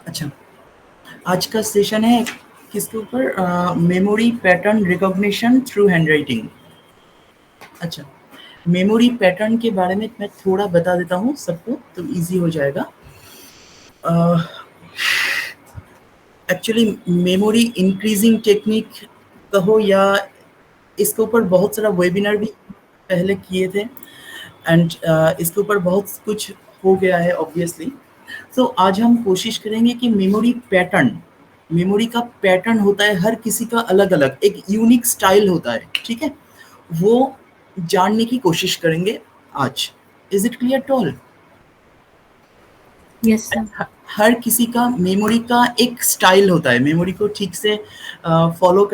अच्छा, आज का सेशन है किसके ऊपर? Memory pattern recognition through handwriting. अच्छा, मेमोरी पैटर्न के बारे में मैं थोड़ा बता देता हूँ सबको, तो इजी हो जाएगा। एक्चुअली मेमोरी इंक्रीजिंग टेक्निक कहो, या इसके ऊपर बहुत सारा वेबिनार भी पहले किए थे, एंड इसके ऊपर बहुत कुछ हो गया है ऑब्वियसली। तो आज हम कोशिश करेंगे कि मेमोरी का पैटर्न होता है, हर किसी का अलग अलग एक यूनिक स्टाइल होता है, ठीक है, वो जानने की कोशिश करेंगे आज। Is it clear to all? Yes, sir. हर किसी का मेमोरी का एक स्टाइल होता है, मेमोरी को ठीक से फॉलो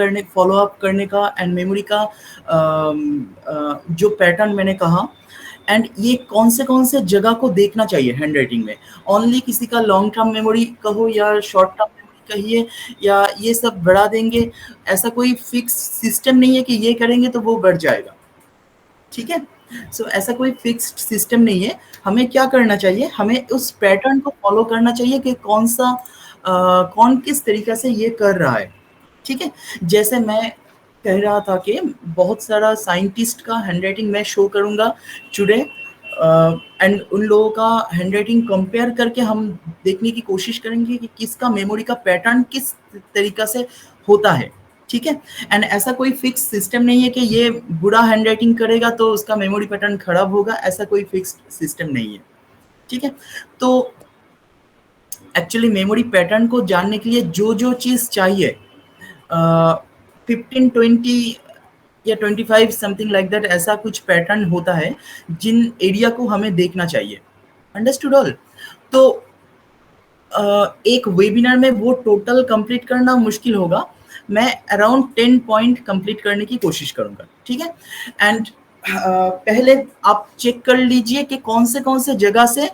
अप करने का, एंड मेमोरी का जो पैटर्न मैंने कहा, एंड ये कौन से जगह को देखना चाहिए हैंडराइटिंग में। ओनली किसी का लॉन्ग टर्म मेमोरी कहो या शॉर्ट टर्म मेमोरी कहिए, या ये सब बढ़ा देंगे, ऐसा कोई फिक्स सिस्टम नहीं है कि ये करेंगे तो वो बढ़ जाएगा, ठीक है। सो ऐसा कोई फिक्स्ड सिस्टम नहीं है। हमें क्या करना चाहिए, हमें उस पैटर्न को फॉलो करना चाहिए कि कौन किस तरीके से ये कर रहा है, ठीक है। जैसे मैं कह रहा था कि बहुत सारा साइंटिस्ट का हैंडराइटिंग मैं शो करूंगा टुडे, एंड उन लोगों का हैंडराइटिंग कंपेयर करके हम देखने की कोशिश करेंगे कि किसका मेमोरी का पैटर्न किस तरीका से होता है, ठीक है। एंड ऐसा कोई फिक्स सिस्टम नहीं है कि ये बुरा हैंडराइटिंग करेगा तो उसका मेमोरी पैटर्न खराब होगा, ऐसा कोई फिक्स्ड सिस्टम नहीं है, ठीक है। तो एक्चुअली मेमोरी पैटर्न को जानने के लिए जो जो चीज़ चाहिए, 15-20 या 25 समथिंग लाइक दैट, ऐसा कुछ पैटर्न होता है जिन एरिया को हमें देखना चाहिए। Understood all? तो एक वेबिनार में वो टोटल कंप्लीट करना मुश्किल होगा, मैं अराउंड 10 पॉइंट कंप्लीट करने की कोशिश करूंगा, ठीक है। एंड पहले आप चेक कर लीजिए कि कौन से जगह से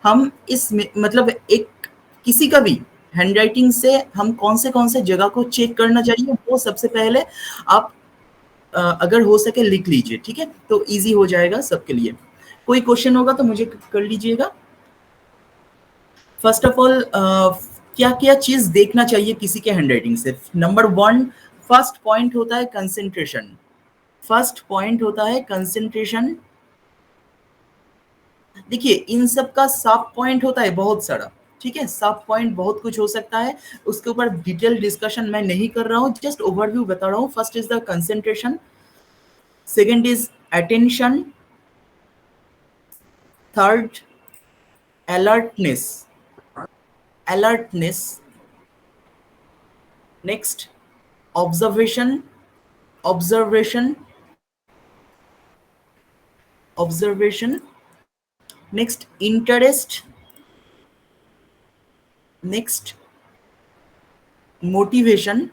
हम मतलब एक किसी का भी हैंडराइटिंग से हम कौन से जगह को चेक करना चाहिए, वो सबसे पहले आप अगर हो सके लिख लीजिए, ठीक है, तो इजी हो जाएगा सबके लिए। कोई क्वेश्चन होगा तो मुझे कर लीजिएगा। फर्स्ट ऑफ ऑल, क्या क्या चीज देखना चाहिए किसी के हैंडराइटिंग से? नंबर वन, फर्स्ट पॉइंट होता है कंसेंट्रेशन। फर्स्ट पॉइंट होता है कंसेंट्रेशन। देखिए, इन सब का सब पॉइंट होता है बहुत सारा, ठीक है, सब पॉइंट बहुत कुछ हो सकता है, उसके ऊपर डिटेल डिस्कशन मैं नहीं कर रहा हूँ, जस्ट ओवरव्यू बता रहा हूँ। First is the concentration, second is attention, third alertness, alertness, next observation, observation, observation, next interest, next motivation,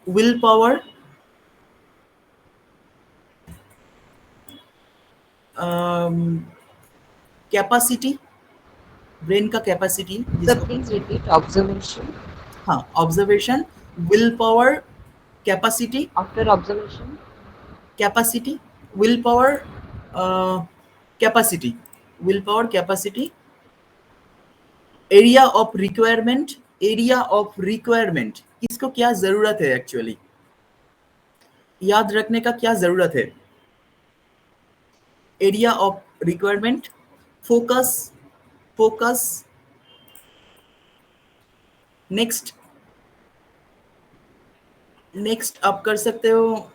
willpower, capacity, brain का कैपेसिटी Sir, जिसको, please repeat observation. हाँ, observation, will power, capacity, After observation, capacity, will power, capacity, will power, capacity, area of requirement, area of requirement, किसको क्या जरूरत है actually, याद रखने का क्या जरूरत है, area of requirement, focus, focus, next, next आप कर सकते हो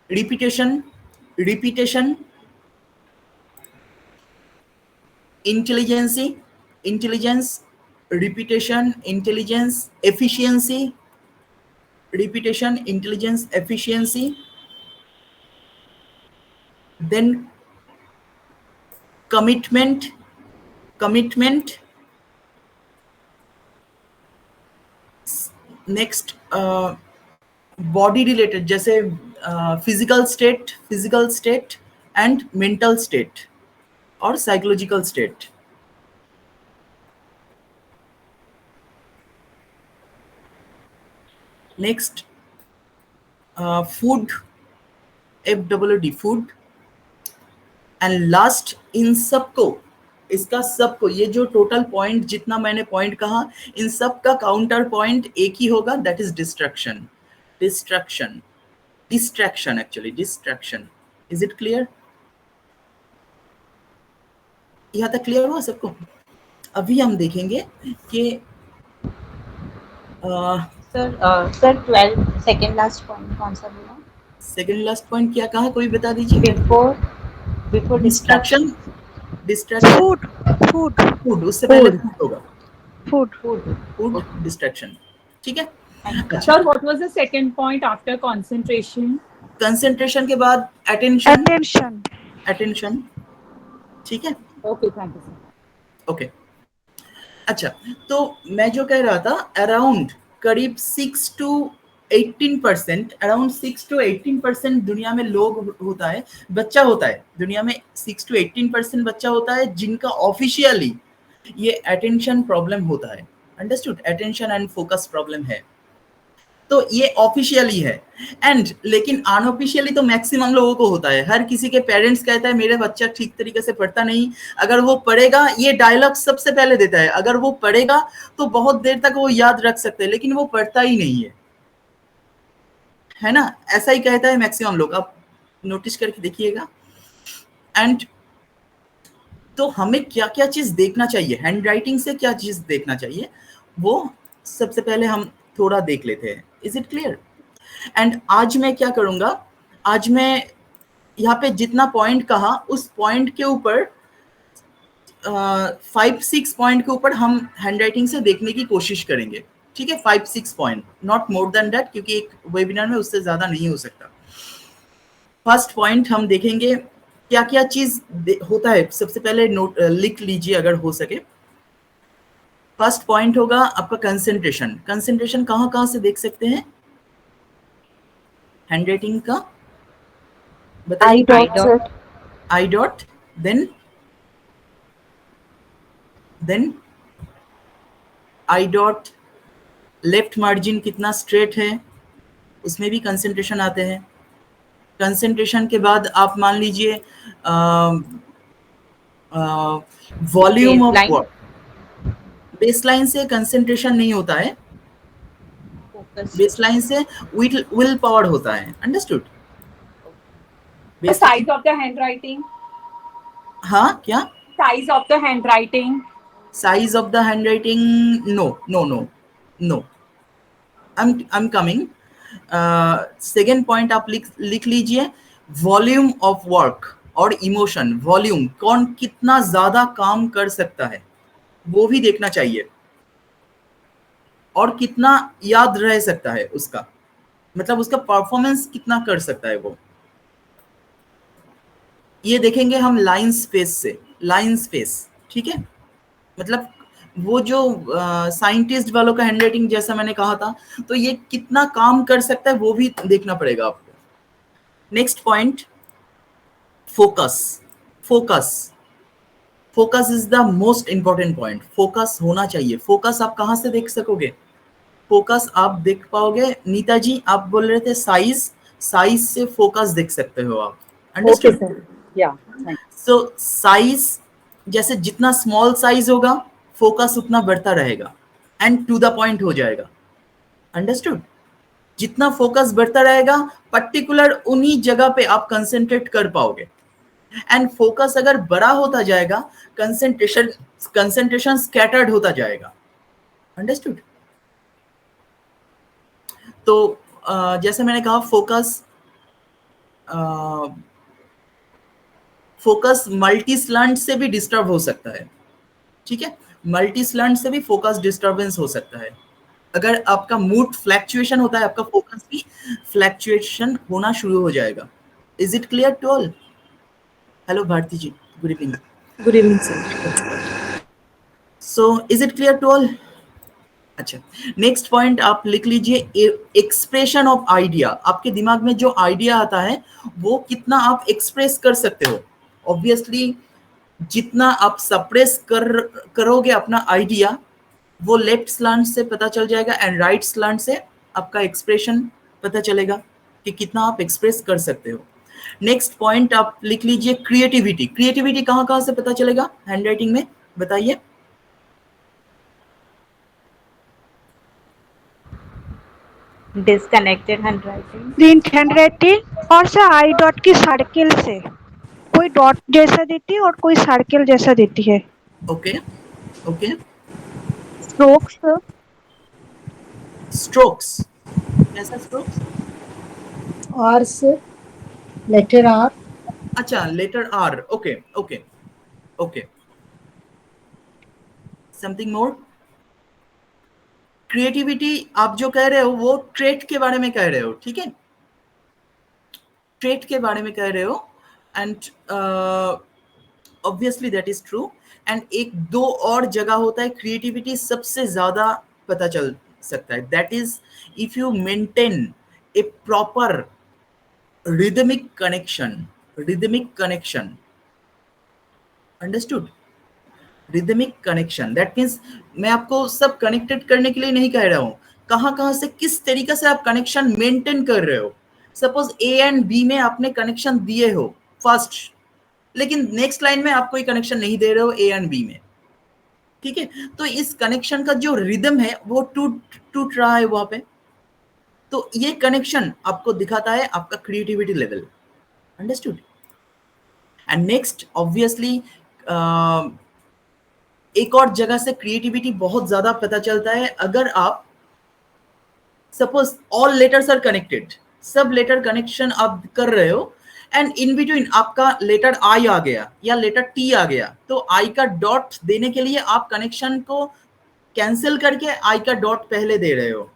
repetition, repetition, intelligency, intelligence, repetition, intelligence, efficiency, repetition, intelligence, efficiency, then commitment, commitment, next body related, जैसे physical state and mental state और psychological state. Next food, F W D, food, and last इन सबको, इसका सबको, ये जो total point जितना मैंने पॉइंट कहा, इन सब का काउंटर पॉइंट एक ही होगा, that is distraction. Distraction, distraction actually, distraction. Is it clear? यहाँ तक क्लियर हुआ सबको? अभी हम देखेंगे कि सर 12 सेकेंड लास्ट पॉइंट कौन सा बोला? सेकेंड लास्ट पॉइंट क्या कहा, कोई बता दीजिए. Before distraction, distraction. Distraction. Food, food, food, उससे पहले Food. फूड होगा. food. फूड. Food, distraction. ठीक है. अच्छा, Sir, what was the second point after concentration? Concentration के बाद अटेंशन. Attention. अटेंशन. ठीक है. Okay, thank you, sir. Okay. अच्छा, तो मैं जो कह रहा था, अराउंड करीब 6 to 18%, अराउंड 6 to 18% दुनिया में लोग होता है, बच्चा होता है दुनिया में, 6 to 18% बच्चा होता है जिनका ऑफिशियली ये अटेंशन प्रॉब्लम होता है. Understood? Attention and focus problem है, तो ये ऑफिशियली है. एंड लेकिन अनऑफिशियली तो मैक्सिमम लोगों को होता है. हर किसी के पेरेंट्स कहता है मेरा बच्चा ठीक तरीके से पढ़ता नहीं, अगर वो पढ़ेगा, ये डायलॉग सबसे पहले देता है, अगर वो पढ़ेगा तो बहुत देर तक वो याद रख सकते हैं, लेकिन वो पढ़ता ही नहीं है ना? ऐसा ही कहता है मैक्सिमम लोग, आप नोटिस करके देखिएगा. एंड तो हमें क्या क्या चीज देखना चाहिए, हैंड राइटिंग से क्या चीज देखना चाहिए, वो सबसे पहले हम थोड़ा देख लेते हैं. Is it clear? एंड आज मैं क्या करूंगा, आज मैं यहाँ पे जितना पॉइंट कहा, उस पॉइंट के ऊपर 5-6 पॉइंट के ऊपर हम हैंड राइटिंग से देखने की कोशिश करेंगे. ठीक है, 5-6 point, not more than that, क्योंकि एक वेबिनार में उससे ज्यादा नहीं हो सकता. फर्स्ट पॉइंट हम देखेंगे क्या क्या चीज होता है. सबसे पहले नोट लिख लीजिए अगर हो सके. फर्स्ट पॉइंट होगा आपका कंसंट्रेशन. कंसंट्रेशन कहाँ कहाँ से देख सकते हैं हैंड राइटिंग का, बताइए. I dot, then I dot, left margin कितना स्ट्रेट है, उसमें भी कंसंट्रेशन आते हैं. कंसंट्रेशन के बाद आप मान लीजिए वॉल्यूम ऑफ वर्क. बेसलाइन से कंसंट्रेशन नहीं होता है, बेसलाइन से विल पावर होता है. Understood? The size of the handwriting. हाँ, क्या Size of the handwriting. Size of the handwriting? No. I am coming. Second point आप लिख लीजिए, वॉल्यूम ऑफ वर्क और इमोशन. वॉल्यूम, कौन कितना ज्यादा काम कर सकता है, वो भी देखना चाहिए, और कितना याद रह सकता है उसका, मतलब उसका परफॉर्मेंस कितना कर सकता है वो. ये देखेंगे हम लाइन स्पेस से, लाइन स्पेस. ठीक है, मतलब वो जो साइंटिस्ट वालों का हैंडराइटिंग जैसा मैंने कहा था, तो ये कितना काम कर सकता है वो भी देखना पड़ेगा आपको. Next point, focus. Focus is the most important point. Focus होना चाहिए. फोकस आप कहाँ से देख सकोगे? फोकस आप देख पाओगे, नीता जी आप बोल रहे थे साइज से फोकस देख सकते हो आप. Okay, sir. Yeah. Thanks. सो साइज, जैसे जितना स्मॉल साइज होगा फोकस उतना बढ़ता रहेगा एंड टू द पॉइंट हो जाएगा. अंडरस्टूड? जितना फोकस बढ़ता रहेगा, पर्टिकुलर उन्हीं जगह पे आप कंसंट्रेट कर पाओगे. एंड फोकस अगर बड़ा होता जाएगा, कंसंट्रेशन स्कैटर्ड होता जाएगा. अंडरस्टूड? तो जैसे मैंने कहा, फोकस मल्टी स्लंट से भी डिस्टर्ब हो सकता है. ठीक है, मल्टी स्लंट से भी फोकस डिस्टर्बेंस हो सकता है. अगर आपका मूड फ्लैक्चुएशन होता है, आपका फोकस भी फ्लैक्चुएशन होना शुरू हो जाएगा. Is it clear to all? Hello Bharti ji, good evening. Good evening sir. So is it clear to all? अच्छा, नेक्स्ट पॉइंट आप लिख लीजिए, एक्सप्रेशन ऑफ आइडिया. आपके दिमाग में जो आइडिया आता है वो कितना आप एक्सप्रेस कर सकते हो. ऑब्वियसली जितना आप सप्रेस करोगे अपना आइडिया, वो लेफ्ट स्लांट से पता चल जाएगा एंड राइट स्लांट से आपका एक्सप्रेशन पता चलेगा कि कितना आप एक्सप्रेस कर सकते हो. नेक्स्ट पॉइंट आप लिख लीजिए क्रिएटिविटी। क्रिएटिविटी कहाँ कहाँ से पता चलेगा हैंडराइटिंग में, बताइए। Disconnected handwriting. प्रिंट हैंडराइटिंग और सर आई डॉट की सर्किल से, कोई डॉट जैसा देती है और कोई सर्किल जैसा देती है। Okay okay. स्ट्रोक्स। स्ट्रोक्स, कैसा स्ट्रोक्स? आर से, लेटर आर। अच्छा, letter R, okay okay okay. Something more? Creativity आप जो कह रहे हो वो ट्रेट के बारे में कह रहे हो, ठीक है, ट्रेट के बारे में कह रहे हो, and obviously that is true. And एक दो और जगह होता है क्रिएटिविटी सबसे ज्यादा पता चल सकता है, that is if you maintain A proper rhythmic connection, understood? rhythmic connection, that means मैं आपको सब कनेक्टेड करने के लिए नहीं कह रहा हूँ, कहाँ कहाँ से किस तरीके से आप कनेक्शन मेंटेन कर रहे हो। सपोज ए एंड बी में आपने कनेक्शन दिए हो फर्स्ट, लेकिन नेक्स्ट लाइन में आप कोई कनेक्शन नहीं दे रहे हो ए एंड बी में, ठीक है, तो इस कनेक्शन का जो रिदम है वो टूट रहा है वहां पे, तो ये कनेक्शन आपको दिखाता है आपका creativity level, understood? And next obviously एक और जगह से क्रिएटिविटी बहुत ज्यादा पता चलता है, अगर आप suppose all letters are connected, सब लेटर कनेक्शन आप कर रहे हो, एंड इन बिटवीन आपका लेटर आई आ गया या लेटर टी आ गया, तो आई का डॉट देने के लिए आप कनेक्शन को कैंसिल करके आई का डॉट पहले दे रहे हो,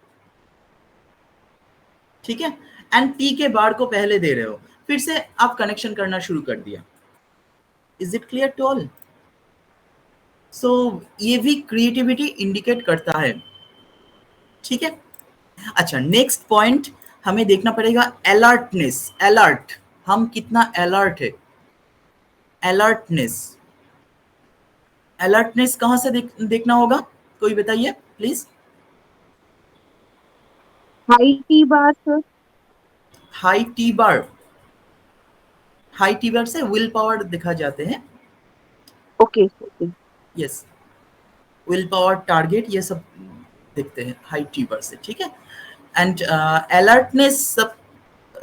ठीक है, एंड टी के बार को पहले दे रहे हो, फिर से आप कनेक्शन करना शुरू कर दिया। Is it clear to all? So ये भी क्रिएटिविटी इंडिकेट करता है, ठीक है। अच्छा, नेक्स्ट पॉइंट हमें देखना पड़ेगा अलर्टनेस। अलर्ट, हम कितना अलर्ट है, अलर्टनेस। अलर्टनेस कहां से देखना होगा, कोई बताइए please. High T bar sir. High T bar, high T bar से विल पावर दिखा जाते हैं। Okay okay. Yes, will power, target, ये सब दिखते हैं हाई टी बार से, ठीक है। एंड अलर्टनेस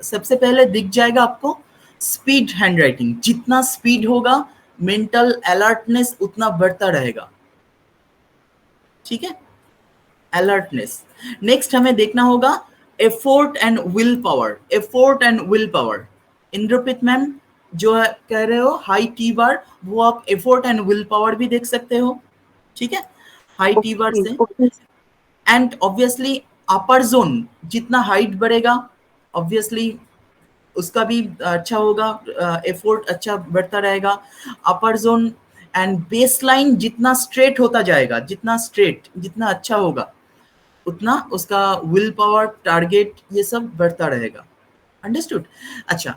सबसे पहले दिख जाएगा आपको स्पीड हैंडराइटिंग, जितना स्पीड होगा मेंटल अलर्टनेस उतना बढ़ता रहेगा, ठीक है, अलर्टनेस। नेक्स्ट हमें देखना होगा effort and will power. Effort and will power, Inderpreet ma'am जो कह रहे हो हाई टी बार, वो आप एफोर्ट एंड विल पावर भी देख सकते हो, ठीक है, हाई टी बार से। एंड ऑब्वियसली अपर जोन, जितना हाइट बढ़ेगा ऑब्वियसली उसका भी अच्छा होगा, एफोर्ट अच्छा बढ़ता रहेगा, अपर जोन। एंड बेस लाइन जितना स्ट्रेट होता जाएगा, जितना स्ट्रेट, जितना अच्छा होगा, उतना उसका विल पावर, टारगेट, ये सब बढ़ता रहेगा, अंडरस्टूड? अच्छा,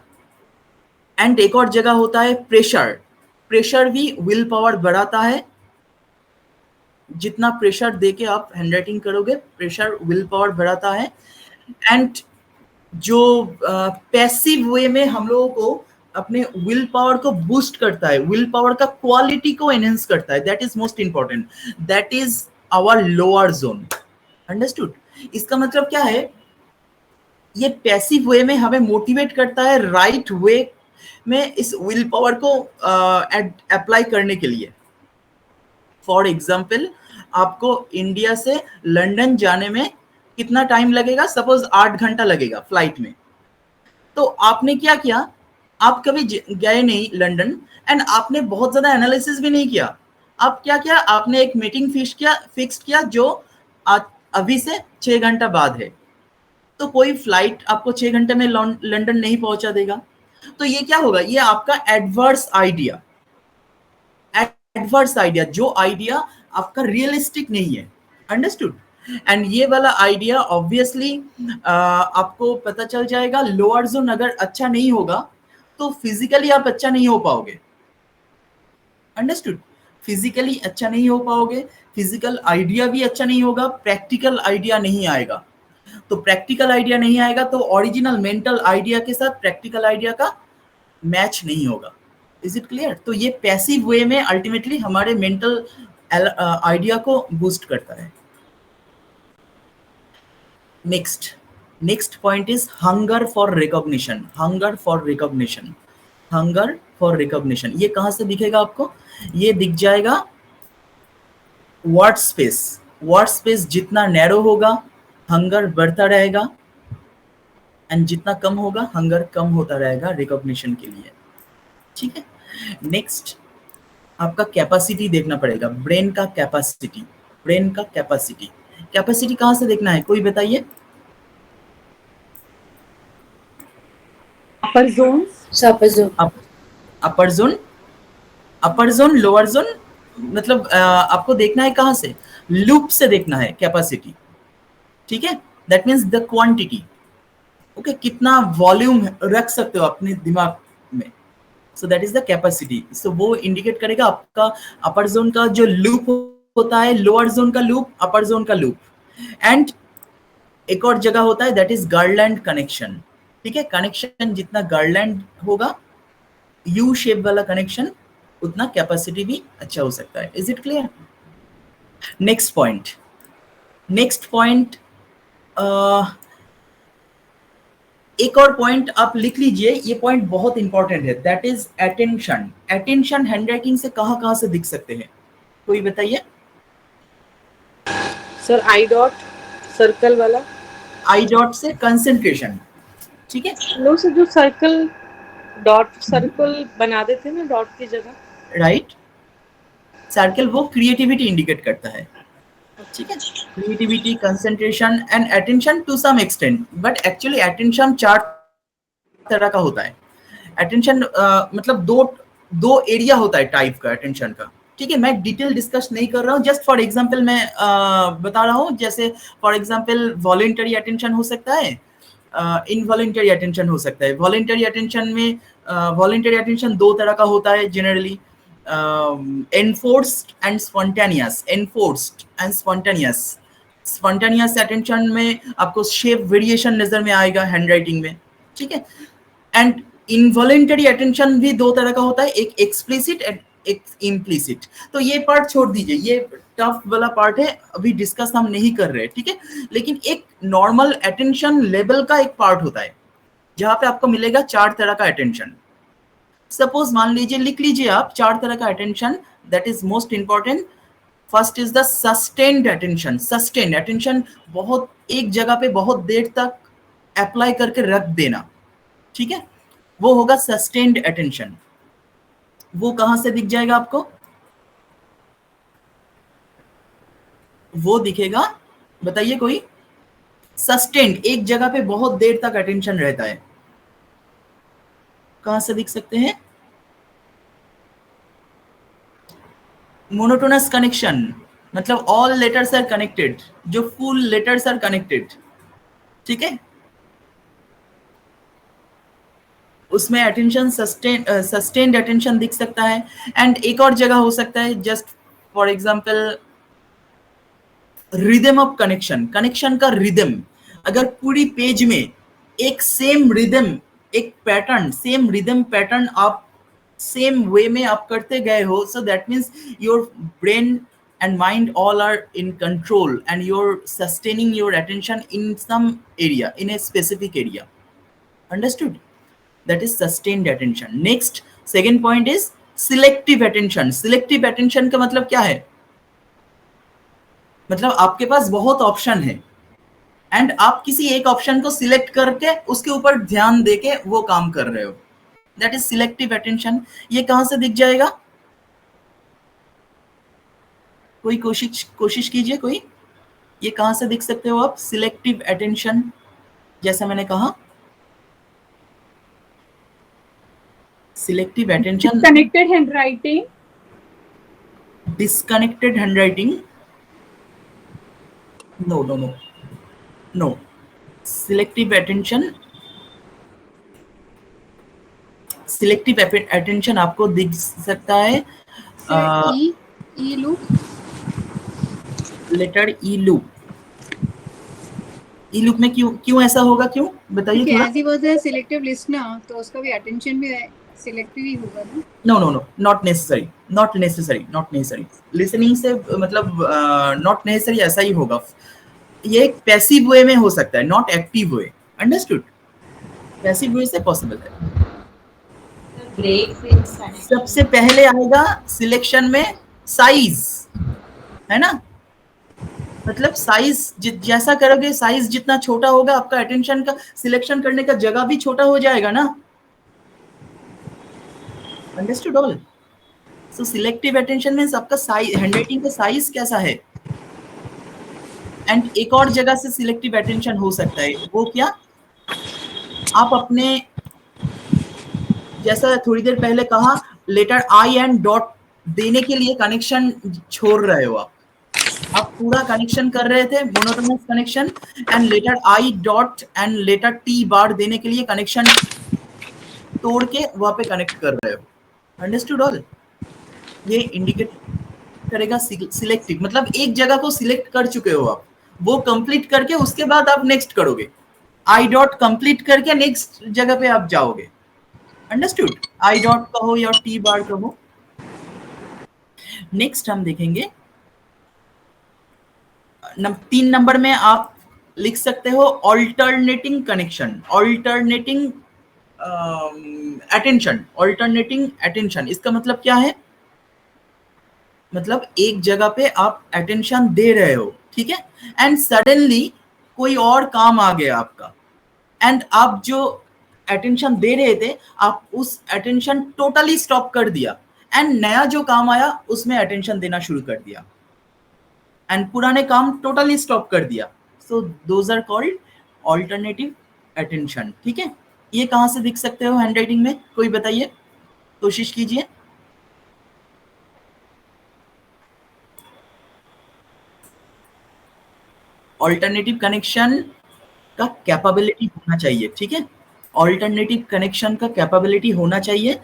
एंड एक और जगह होता है प्रेशर। प्रेशर भी विल पावर बढ़ाता है, जितना प्रेशर देके आप हैंडराइटिंग करोगे प्रेशर विल पावर बढ़ाता है। एंड जो पैसिव वे में हम लोगों को अपने विल पावर को बूस्ट करता है, विल पावर का क्वालिटी को एनहेंस करता है, that is most important, that is our lower zone, understood? इसका मतलब क्या है, ये पैसिव वे में हमें मोटिवेट करता है राइट वे में इस विल पावर को अप्लाई करने के लिए। फॉर एग्जाम्पल, आपको इंडिया से लंदन जाने में कितना टाइम लगेगा, सपोज 8 घंटा लगेगा फ्लाइट में, तो आपने क्या किया, आप कभी गए नहीं लंदन, एंड आपने बहुत ज्यादा एनालिसिस भी नहीं किया, आप क्या किया, आपने एक मीटिंग फिक्स किया जो अभी से 6 घंटा बाद है, तो कोई फ्लाइट आपको 6 घंटे में लंदन नहीं पहुंचा देगा, तो ये क्या होगा, ये आपका एडवर्स आइडिया, जो आइडिया आपका रियलिस्टिक नहीं है, अंडरस्टूड? एंड ये वाला आइडिया ऑब्वियसली आपको पता चल जाएगा, लोअर जोन अगर अच्छा नहीं होगा तो फिजिकली आप अच्छा नहीं हो पाओगे, अंडरस्टूड? फिजिकली अच्छा नहीं हो पाओगे, फिजिकल आइडिया भी अच्छा नहीं होगा, प्रैक्टिकल आइडिया नहीं आएगा, तो प्रैक्टिकल आइडिया नहीं आएगा तो ओरिजिनल मेंटल आइडिया के साथ प्रैक्टिकल आइडिया का मैच नहीं होगा। Is it clear? तो ये पैसिव वे में अल्टीमेटली हमारे मेंटल आइडिया को बूस्ट करता है। Next point is hunger for recognition. Hunger for recognition, hunger for recognition, ये कहां से दिखेगा आपको? ये दिख जाएगा वर्ड स्पेस। वर्ड स्पेस जितना नैरो होगा हंगर बढ़ता रहेगा, एंड जितना कम होगा हंगर कम होता रहेगा रिकॉग्निशन के लिए। ठीक है, नेक्स्ट आपका कैपेसिटी देखना पड़ेगा, ब्रेन का कैपेसिटी। ब्रेन का कैपेसिटी, कैपेसिटी कहां से देखना है, कोई बताइए? अपर जोन, अपर जोन, अपर जोन, लोअर जोन, मतलब आपको देखना है कहां से? लूप से देखना है कैपेसिटी। ठीक है, that means the quantity. Okay, कितना वॉल्यूम रख सकते हो अपने दिमाग में, so that is the capacity. So वो इंडिकेट करेगा आपका अपर जोन का जो लूप होता है, लोअर जोन का लूप, अपर जोन का लूप। एंड एक और जगह होता है दैट इज गार्लैंड कनेक्शन। ठीक है, कनेक्शन जितना गार्लैंड होगा, यू शेप वाला कनेक्शन, उतना कैपेसिटी भी अच्छा हो सकता है। Is it clear? Next point, next point, एक और पॉइंट आप लिख लीजिए, ये पॉइंट बहुत इंपॉर्टेंट है, that is attention. Attention handwriting से कहां कहां से दिख सकते हैं, कोई बताइए? सर आई डॉट सर्कल वाला, आई डॉट से कंसंट्रेशन। ठीक है, लोग से जो सर्कल डॉट सर्कल बना देते हैं ना डॉट की जगह, राइट। सर्कल वो क्रिएटिविटी इंडिकेट करता है। ठीक है, creativity, concentration and attention to some extent, but actually attention 4 तरह का होता है। अटेंशन मतलब दो एरिया होता है टाइप का अटेंशन का। ठीक है, मैं डिटेल डिस्कस नहीं कर रहा हूँ, जस्ट फॉर एग्जांपल मैं बता रहा हूँ। जैसे फॉर एग्जांपल वॉलंटरी अटेंशन हो सकता है, इनवॉलंटरी अटेंशन हो सकता है। वॉलंटरी अटेंशन में वॉलंटरी अटेंशन 2 तरह का होता है generally, enforced and spontaneous. Enforced and spontaneous, spontaneous attention में आपको शेप वेरिएशन नजर में आएगा हैंडराइटिंग में। ठीक है, एंड इनवॉलंटरी अटेंशन भी 2 तरह का होता है, एक एक्सप्लिसिट, एक इम्प्लिसिट। तो ये पार्ट छोड़ दीजिए, ये टफ वाला पार्ट है, अभी डिस्कस हम नहीं कर रहे। ठीक है, लेकिन एक नॉर्मल अटेंशन लेवल का एक पार्ट होता है जहां पे आपको मिलेगा 4 तरह का अटेंशन। सपोज मान लीजिए, लिख लीजिए आप 4 तरह का attention, that is most important. First is the sustained attention. Sustained attention, बहुत एक जगह पे बहुत देर तक अप्लाई करके रख देना। ठीक है, वो होगा सस्टेन्ड अटेंशन। वो कहां से दिख जाएगा आपको? वो दिखेगा, बताइए कोई? सस्टेन्ड, एक जगह पे बहुत देर तक अटेंशन रहता है, कहां से दिख सकते हैं? मोनोटोनस कनेक्शन, मतलब ऑल लेटर्स आर कनेक्टेड, जो फुल लेटर्स आर कनेक्टेड। ठीक है, उसमें अटेंशन सस्टेन्ड अटेंशन दिख सकता है। एंड एक और जगह हो सकता है, just for example rhythm of connection. Connection का रिदम, अगर पूरी पेज में एक सेम रिदम, एक पैटर्न, सेम रिदम पैटर्न आप सेम वे में आप करते गए हो, सो that means your brain and mind all are in control and you're sustaining your attention in some area, in a specific area. Understood? That is sustained attention. Next, second point is selective attention. Selective attention का मतलब क्या है? मतलब आपके पास बहुत option है and आप किसी एक ऑप्शन को सिलेक्ट करके उसके ऊपर ध्यान देके वो काम कर रहे हो, दैट इज सिलेक्टिव अटेंशन। ये कहां से दिख जाएगा? कोई कोशिश कीजिए कोई, ये कहां से दिख सकते हो आप? सिलेक्टिव अटेंशन, जैसा मैंने कहा selective attention. Disconnected handwriting, disconnected handwriting, no. Selective attention, selective attention आपको दिख सकता है E loop, letter E loop. E loop में क्यों ऐसा होगा, क्यों बताइए थोड़ा? As he was a selective listener, तो उसका भी अटेंशन भी सिलेक्टिव ही होगा ना? No, not necessary. लिसनिंग से मतलब नॉट नेसेसरी ऐसा ही होगा। ये एक पैसिव वे में हो सकता है, not active way. Understood? Passive way से पॉसिबल है। Breaks in connection. सबसे पहले आएगा सिलेक्शन में साइज, है ना? मतलब साइज जैसा करोगे, साइज जितना छोटा होगा आपका अटेंशन का सिलेक्शन करने का जगह भी छोटा हो जाएगा ना। Understood all? So selective attention means आपका साइज, हैंडराइटिंग का साइज कैसा है। एंड एक और जगह से सिलेक्टिव अटेंशन हो सकता है, वो क्या? आप अपने, जैसा थोड़ी देर पहले कहा, लेटर आई एंड डॉट देने के लिए कनेक्शन छोड़ रहे हो आप पूरा कनेक्शन कर रहे थे, monotonous connection, and later I dot and later T बार देने के लिए कनेक्शन तोड़ के वहां पे कनेक्ट कर रहे हो। Understood all? ये इंडिकेट करेगा सिलेक्टिव, मतलब एक जगह को सिलेक्ट कर चुके हो आप, वो कंप्लीट करके उसके बाद आप नेक्स्ट करोगे। आई डॉट कंप्लीट करके नेक्स्ट जगह पे आप जाओगे। अंडरस्टूड? आई डॉट कहो या टी बार कहो। नेक्स्ट हम देखेंगे 3 नंबर में आप लिख सकते हो ऑल्टरनेटिंग कनेक्शन, ऑल्टरनेटिंग अटेंशन। इसका मतलब क्या है? मतलब एक जगह पे आप अटेंशन दे रहे हो, ठीक है, एंड सडनली कोई और काम आ गया आपका, एंड आप जो अटेंशन दे रहे थे आप उस अटेंशन टोटली स्टॉप कर दिया, एंड नया जो काम आया उसमें अटेंशन देना शुरू कर दिया, एंड पुराने काम टोटली स्टॉप कर दिया। So those are called alternative attention. ठीक है, ये कहां से दिख सकते हो हैंडराइटिंग में? कोई बताइए, कोशिश कीजिए। ऑल्टरनेटिव कनेक्शन का कैपेबिलिटी होना चाहिए, ठीक है, ऑल्टरनेटिव कनेक्शन का कैपेबिलिटी होना चाहिए।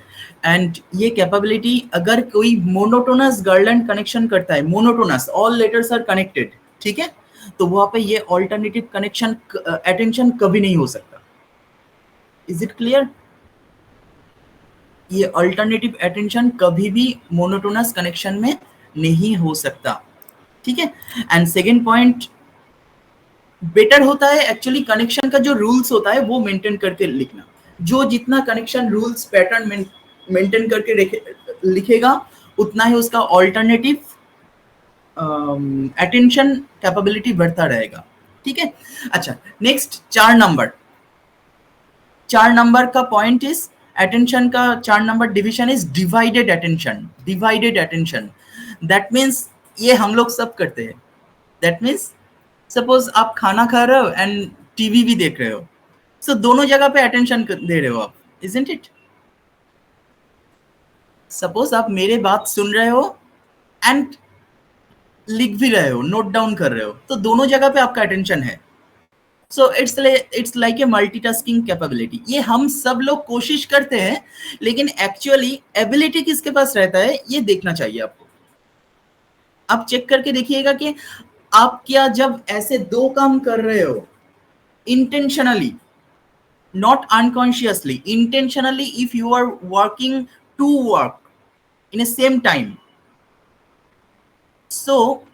एंड ये कैपेबिलिटी अगर कोई मोनोटोनस गार्लैंड कनेक्शन करता है, monotonous all letters are connected, ठीक है, तो वहां पे ये ऑल्टरनेटिव कनेक्शन अटेंशन कभी नहीं हो सकता। Is it clear? ये अल्टरनेटिव अटेंशन कभी भी मोनोटोनस कनेक्शन में नहीं हो सकता, ठीक है। एंड सेकेंड पॉइंट, बेटर होता है एक्चुअली कनेक्शन का जो रूल्स होता है वो मेंटेन करके लिखना। जो जितना कनेक्शन रूल्स पैटर्न मेंटेन करके लिखेगा उतना ही उसका ऑल्टरनेटिव अटेंशन कैपेबिलिटी बढ़ता रहेगा, ठीक है। अच्छा, नेक्स्ट 4 नंबर का पॉइंट इज अटेंशन का 4 number division is divided attention. That means ये हम लोग सब करते हैं। दैट मीन्स सपोज आप खाना खा रहे हो एंड टीवी भी देख रहे हो, सो दोनों जगह पे अटेंशन दे रहे हो आप, इजंट इट? सपोज आप मेरे बात सुन रहे हो एंड लिख भी रहे हो, नोट डाउन कर रहे हो, तो दोनों जगह पे आपका अटेंशन है। So it's like a multitasking capability. ये हम सब लोग कोशिश करते हैं, लेकिन एक्चुअली एबिलिटी किसके पास रहता है ये देखना चाहिए आपको। आप चेक करके देखिएगा कि आप क्या जब ऐसे 2 काम कर रहे हो intentionally, not unconsciously, intentionally, if you are working 2 work in a same time, so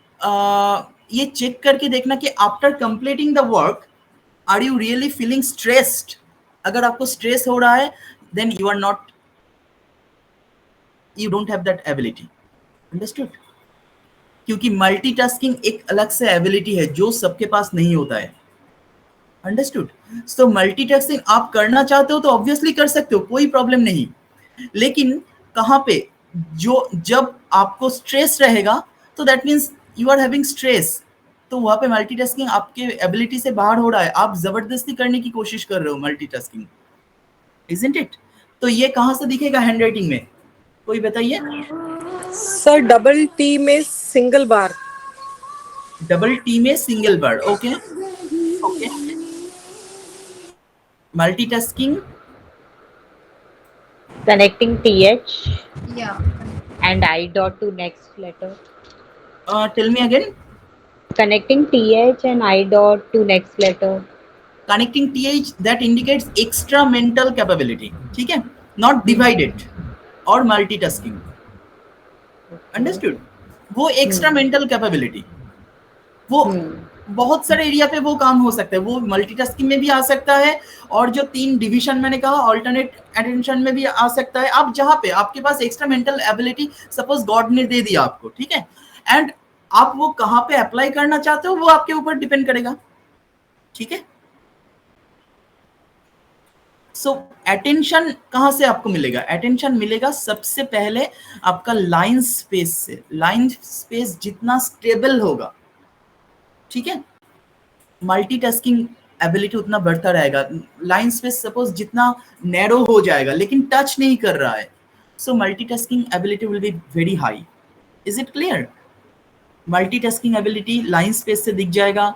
ये चेक करके देखना कि after completing the work are you really feeling stressed. अगर आपको स्ट्रेस हो रहा है then you don't have that ability. Understood? क्योंकि मल्टीटास्किंग एक अलग से एबिलिटी है जो सबके पास नहीं होता है। अंडरस्टूड? सो मल्टीटास्किंग आप करना चाहते हो तो ऑब्वियसली कर सकते हो, कोई प्रॉब्लम नहीं, लेकिन कहाँ पे, जब आपको स्ट्रेस रहेगा तो that means you are having stress, तो वहां पे मल्टीटास्किंग आपके एबिलिटी से बाहर हो रहा है, आप जबरदस्ती करने की कोशिश कर रहे हो मल्टीटास्किंग, इजंट इट? तो ये कहां से दिखेगा हैंडराइटिंग में? कोई बताइए सर। डबल टी में सिंगल बार। डबल टी में single bar, okay okay. Multitasking, Connecting TH Yeah. and I dot to next letter. Tell me again. Connecting TH and I dot to next letter. Connecting TH that indicates extra mental capability, ठीक है, not divided और multitasking. Understood? वो extra mental capability, वो बहुत सारे area पे वो काम हो सकता है, वो मल्टीटास्किंग में भी आ सकता है और जो 3 डिवीजन मैंने कहा ऑल्टरनेट अटेंशन में भी आ सकता है। आप जहाँ पे आपके पास extra mental ability suppose God ने दे दिया आपको, ठीक है, एंड आप वो कहाँ पे अप्लाई करना चाहते हो वो आपके ऊपर डिपेंड करेगा, ठीक है। सो अटेंशन कहाँ से आपको मिलेगा? अटेंशन मिलेगा सबसे पहले आपका लाइन स्पेस से। लाइन स्पेस जितना स्टेबल होगा, ठीक है, मल्टीटास्किंग एबिलिटी उतना बढ़ता रहेगा। लाइन स्पेस सपोज जितना नैरो हो जाएगा लेकिन टच नहीं कर रहा है, so multitasking ability will be very high. Is it clear? Multitasking ability line space से दिख जाएगा,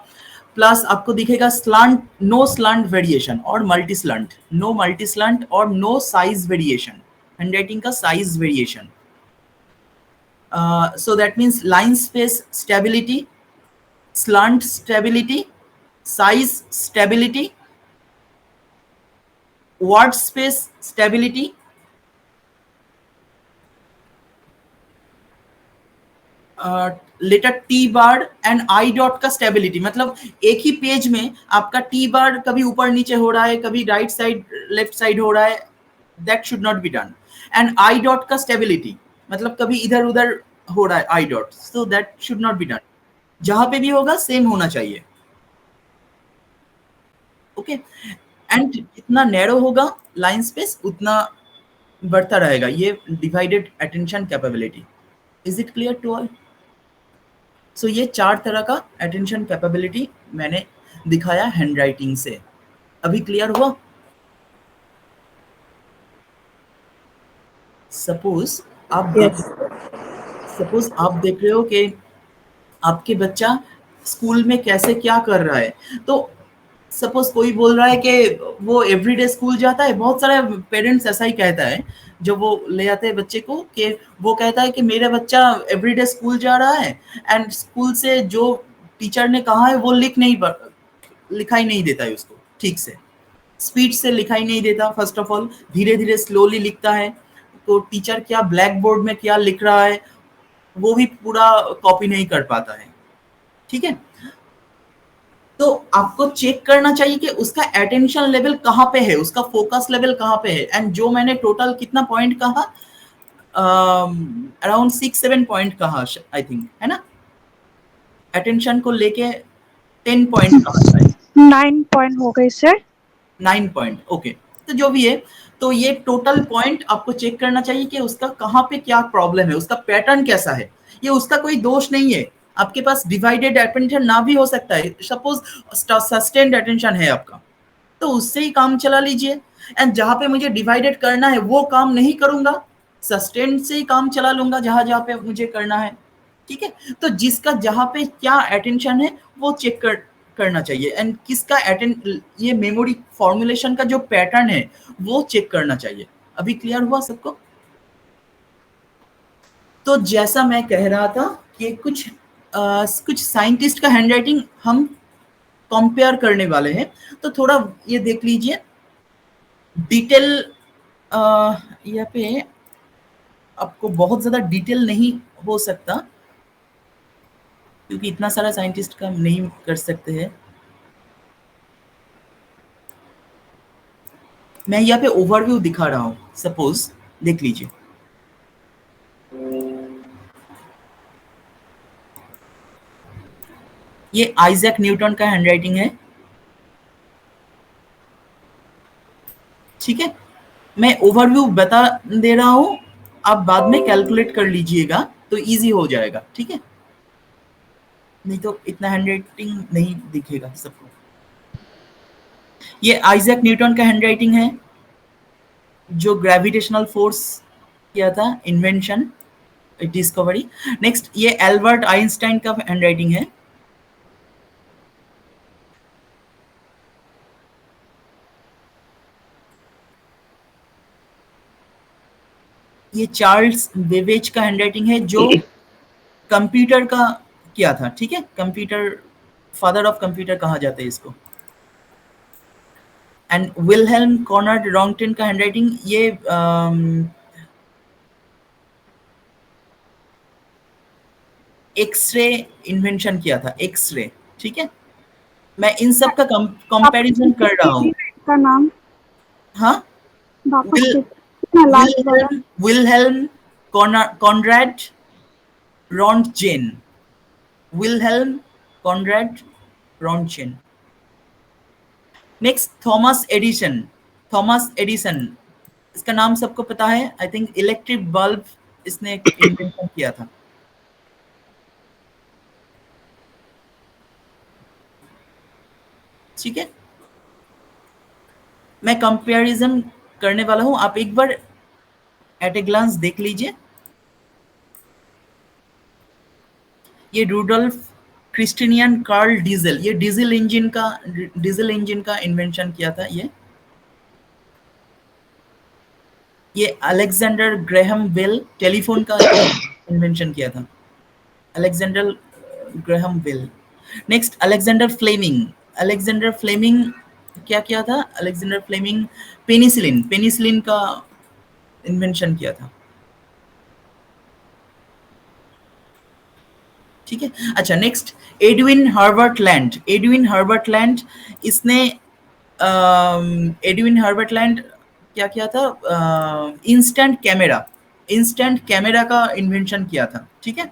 प्लस आपको दिखेगा स्लांट, नो स्लांट वेरिएशन और multi slant, no multi slant और नो साइज वेरिएशन, हैंडराइटिंग का size variation. So that means line space stability, slant stability, size stability, word space stability, letter T bar and I dot का stability, मतलब एक ही page में आपका T bar कभी ऊपर नीचे हो रहा है, कभी राइट साइड लेफ्ट साइड हो रहा है, that should not be done. And I dot का स्टेबिलिटी, मतलब कभी इधर उधर हो रहा है I dot, so that should not be done. जहां पे भी होगा सेम होना चाहिए, ओके। एंड जितना नैरो होगा लाइन स्पेस उतना बढ़ता रहेगा ये divided attention capability. Is it clear to all? So ये 4 तरह का अटेंशन कैपेबिलिटी मैंने दिखाया हैंडराइटिंग से। अभी क्लियर हुआ? सपोज आप देख रहे हो कि आपके बच्चा स्कूल में कैसे क्या कर रहा है, तो सपोज कोई बोल रहा है कि वो एवरीडे स्कूल जाता है, बहुत सारे पेरेंट्स ऐसा ही कहता है जब वो ले आते हैं बच्चे को, कि वो कहता है कि मेरा बच्चा एवरीडे स्कूल जा रहा है एंड स्कूल से जो टीचर ने कहा है वो लिखाई नहीं देता है उसको ठीक से, स्पीड से लिखाई नहीं देता, फर्स्ट ऑफ ऑल धीरे धीरे स्लोली लिखता है, तो टीचर क्या ब्लैक बोर्ड में क्या लिख रहा है वो भी पूरा कॉपी नहीं कर पाता है, ठीक है। तो आपको चेक करना चाहिए कि उसका अटेंशन लेवल कहाँ पे है, उसका फोकस लेवल कहाँ पे है। एंड जो मैंने टोटल कितना पॉइंट कहा, अराउंड 6-7 पॉइंट कहा आई थिंक, है ना, अटेंशन को लेके 10 पॉइंट कहा है, 9 पॉइंट हो गए सर। 9 point, okay. तो जो भी है, तो ये टोटल पॉइंट आपको चेक करना चाहिए कि उसका कहाँ पे क्या प्रॉब्लम है, उसका पैटर्न कैसा है। ये उसका कोई दोष नहीं है, आपके पास डिवाइडेड अटेंशन ना भी हो सकता है, सपोज सस्टेन्ड अटेंशन है आपका, तो उससे ही काम चला लीजिए। एंड जहाँ पे मुझे डिवाइडेड करना है वो काम नहीं करूंगा, सस्टेन्ड से ही काम चला लूंगा जहाँ जहाँ पे मुझे करना है, ठीक है। तो जिसका जहाँ पे क्या अटेंशन है वो चेक करना चाहिए, एंड किसका ये मेमोरी फॉर्मुलेशन का जो पैटर्न है वो चेक करना चाहिए। अभी क्लियर हुआ सबको? तो जैसा मैं कह रहा था कि कुछ साइंटिस्ट का हैंडराइटिंग हम कंपेयर करने वाले हैं, तो थोड़ा ये देख लीजिए डिटेल। यहाँ पे आपको बहुत ज्यादा डिटेल नहीं हो सकता क्योंकि इतना सारा साइंटिस्ट का नहीं कर सकते हैं। मैं यहाँ पे ओवरव्यू दिखा रहा हूँ, सपोज देख लीजिए। ये आइजैक न्यूटन का हैंडराइटिंग है, ठीक है। मैं ओवरव्यू बता दे रहा हूँ, आप बाद में कैलकुलेट कर लीजिएगा तो इजी हो जाएगा, ठीक है, नहीं तो इतना हैंडराइटिंग नहीं दिखेगा सबको। ये आइजैक न्यूटन का हैंडराइटिंग है जो ग्रेविटेशनल फोर्स किया था, इन्वेंशन, डिस्कवरी। नेक्स्ट ये एल्बर्ट आइंस्टाइन का हैंडराइटिंग है, ये चार्ल्स बेबेज का हैंडराइटिंग है जो कंप्यूटर का किया था, ठीक है, कंप्यूटर, फादर ऑफ कंप्यूटर कहा जाता है इसको। एंड विलहेल्म कॉनराड रॉन्गटेन का हैंडराइटिंग ये एक्सरे इन्वेंशन किया था, एक्सरे। ठीक है, मैं इन सब का कंपैरिजन कर रहा हूँ। का नाम हाँ, वापस विल कितना लास्ट वाला? Wilhelm Conrad Rontgen, Wilhelm Conrad Rontgen. Next Thomas Edison, Thomas Edison, इसका नाम सबको पता है, आई थिंक इलेक्ट्रिक बल्ब इसने इन्वेंशन किया था। ठीक है, मैं कंपैरिजन करने वाला हूं, आप एक बार एट ए ग्लांस देख लीजिए। ये रूडोल्फ क्रिस्टिनियन कार्ल डीजल, ये डीजल इंजन का इन्वेंशन किया था। ये अलेक्जेंडर ग्रेहम बेल टेलीफोन का इन्वेंशन किया था, Alexander Graham Bell. Next Alexander Fleming, Alexander Fleming क्या किया था? अलेक्जेंडर फ्लेमिंग पेनिसिलिन, पेनिसिलिन का इन्वेंशन किया था। ठीक है, अच्छा next Edwin Herbert Land, Edwin Herbert Land, इसने एडविन हर्बर्ट लैंड क्या किया था? इंस्टेंट कैमरा, इंस्टेंट कैमरा का इन्वेंशन किया था। ठीक है,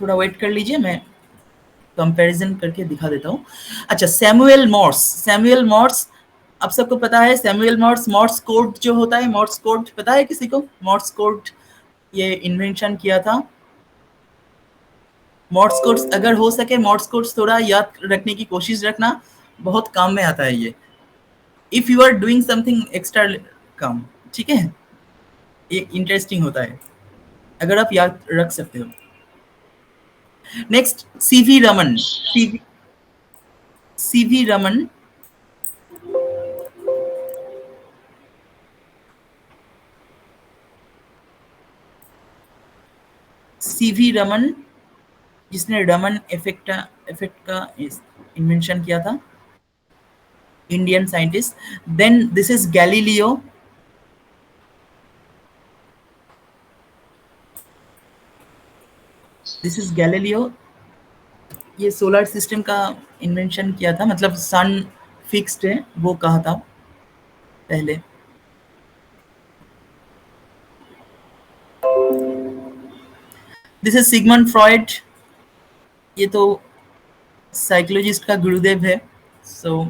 थोड़ा वेट कर लीजिए, मैं कंपैरिजन करके दिखा देता हूँ। अच्छा सैमुअल मॉर्स, सैमुअल मॉर्स आप सबको पता है, सैमुअल मॉर्स, मॉर्स कोड जो होता है, मॉर्स कोड पता है किसी को? मॉर्स कोड ये इन्वेंशन किया था। मॉर्स कोड्स अगर हो सके मॉर्स कोड्स थोड़ा याद रखने की कोशिश रखना, बहुत काम में आता है ये, if you are doing something extra काम। ठीक है, ये इंटरेस्टिंग होता है अगर आप याद रख सकते हो। Next CV Raman, CV Raman, CV Raman जिसने रमन इफेक्ट का इन्वेंशन किया था, Indian scientist. Then this is Galileo, this is Galileo, ये सोलर सिस्टम का इन्वेंशन किया था, मतलब सन फिक्स्ड है वो कहा था पहले। दिस इज सिगमंड फ्रॉइड, ये तो साइकोलॉजिस्ट का गुरुदेव है। So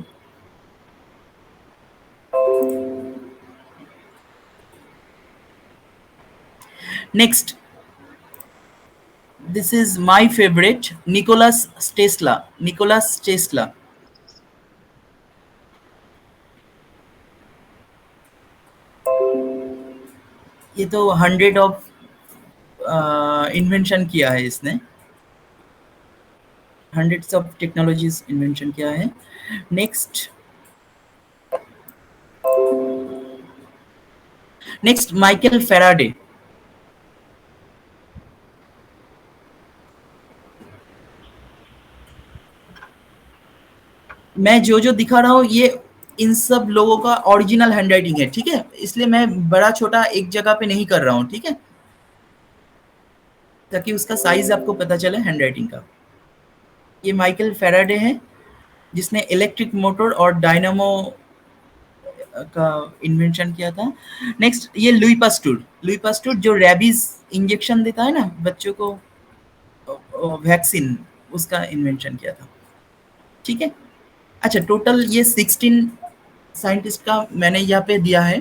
next this is my favourite, Nicholas Tesla, Nicholas Tesla. ये तो 100 ऑफ इन्वेंशन किया है इसने, हंड्रेड्स ऑफ टेक्नोलॉजीज इन्वेंशन किया है। नेक्स्ट नेक्स्ट माइकल फेराडे, मैं जो जो दिखा रहा हूँ ये इन सब लोगों का ओरिजिनल हैंडराइटिंग है। ठीक है, इसलिए मैं बड़ा छोटा एक जगह पे नहीं कर रहा हूँ। ठीक है, ताकि उसका साइज आपको पता चले हैंडराइटिंग का। ये माइकल फेराडे है जिसने इलेक्ट्रिक मोटर और डायनामो का इन्वेंशन किया था। नेक्स्ट ये लुई पास्चर, लुई पास्चर जो रैबीज इंजेक्शन देता है ना बच्चों को, वैक्सीन, उसका इन्वेंशन किया था। ठीक है, अच्छा टोटल ये 16 साइंटिस्ट का मैंने यहाँ पे दिया है।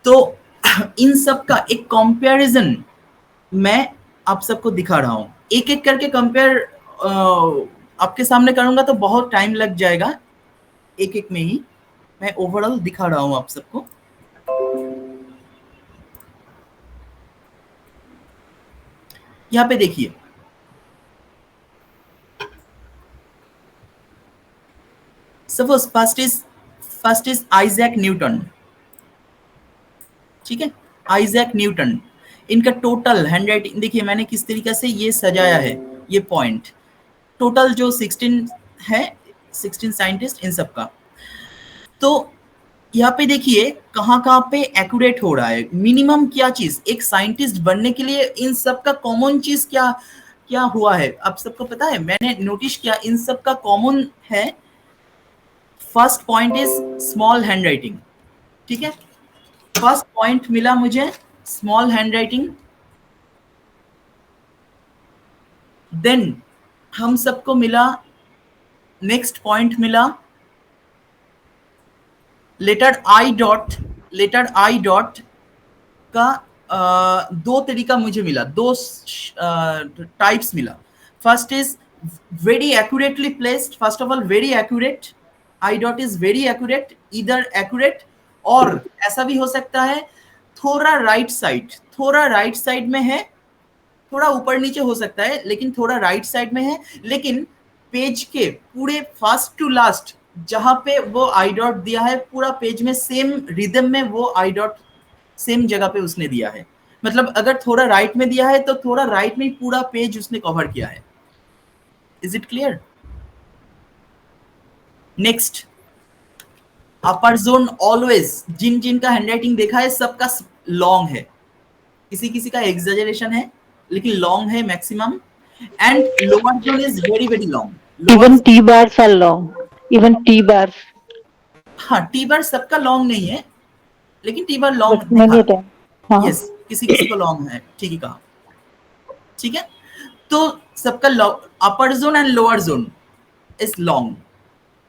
तो इन सब का एक कंपैरिजन मैं आप सबको दिखा रहा हूँ, एक एक करके कंपेयर आपके सामने करूंगा तो बहुत टाइम लग जाएगा, एक एक में ही मैं ओवरऑल दिखा रहा हूँ आप सबको। यहाँ पे देखिए, suppose first is Isaac Newton. ठीक है, आइजैक न्यूटन इनका टोटल हैंडराइटिंग देखिए मैंने किस तरीके से ये सजाया है, ये पॉइंट टोटल जो 16 है, 16 साइंटिस्ट इन सब का। तो यहाँ पे देखिए कहाँ पे एक्यूरेट हो रहा है, मिनिमम क्या चीज एक साइंटिस्ट बनने के लिए इन सब का कॉमन चीज क्या क्या हुआ है आप सबको पता है? मैंने नोटिस किया इन सब का कॉमन है, first point is small handwriting, ठीक है, फर्स्ट पॉइंट मिला मुझे स्मॉल हैंडराइटिंग। देन हम सबको मिला, नेक्स्ट पॉइंट मिला लेटर आई डॉट का दो तरीका मुझे मिला, दो टाइप्स मिला। First is very accurately placed, first of all very accurate, I dot is very accurate, इधर एक्यूरेट, और ऐसा भी हो सकता है थोड़ा राइट साइड में है, थोड़ा ऊपर नीचे हो सकता है लेकिन थोड़ा राइट साइड में है, लेकिन पेज के पूरे फर्स्ट टू लास्ट जहां पे वो आई डॉट दिया है पूरा पेज में सेम रिदम में वो आई डॉट सेम जगह पे उसने दिया है। मतलब अगर थोड़ा राइट में दिया है तो थोड़ा राइट में पूरा पेज उसने कवर किया है। Is it clear? Next, upper zone always, जिन का हैंडराइटिंग देखा है सबका लॉन्ग है, किसी का एग्जैजरेशन है लेकिन लॉन्ग है maximum, and lower zone is very very long. Even T bars are long, even T bars. हाँ, टी बार सबका लॉन्ग नहीं है लेकिन टी बार लॉन्ग, यस किसी को लॉन्ग है, ठीक है कहा, ठीक है। तो सबका अपर zone and lower zone is long.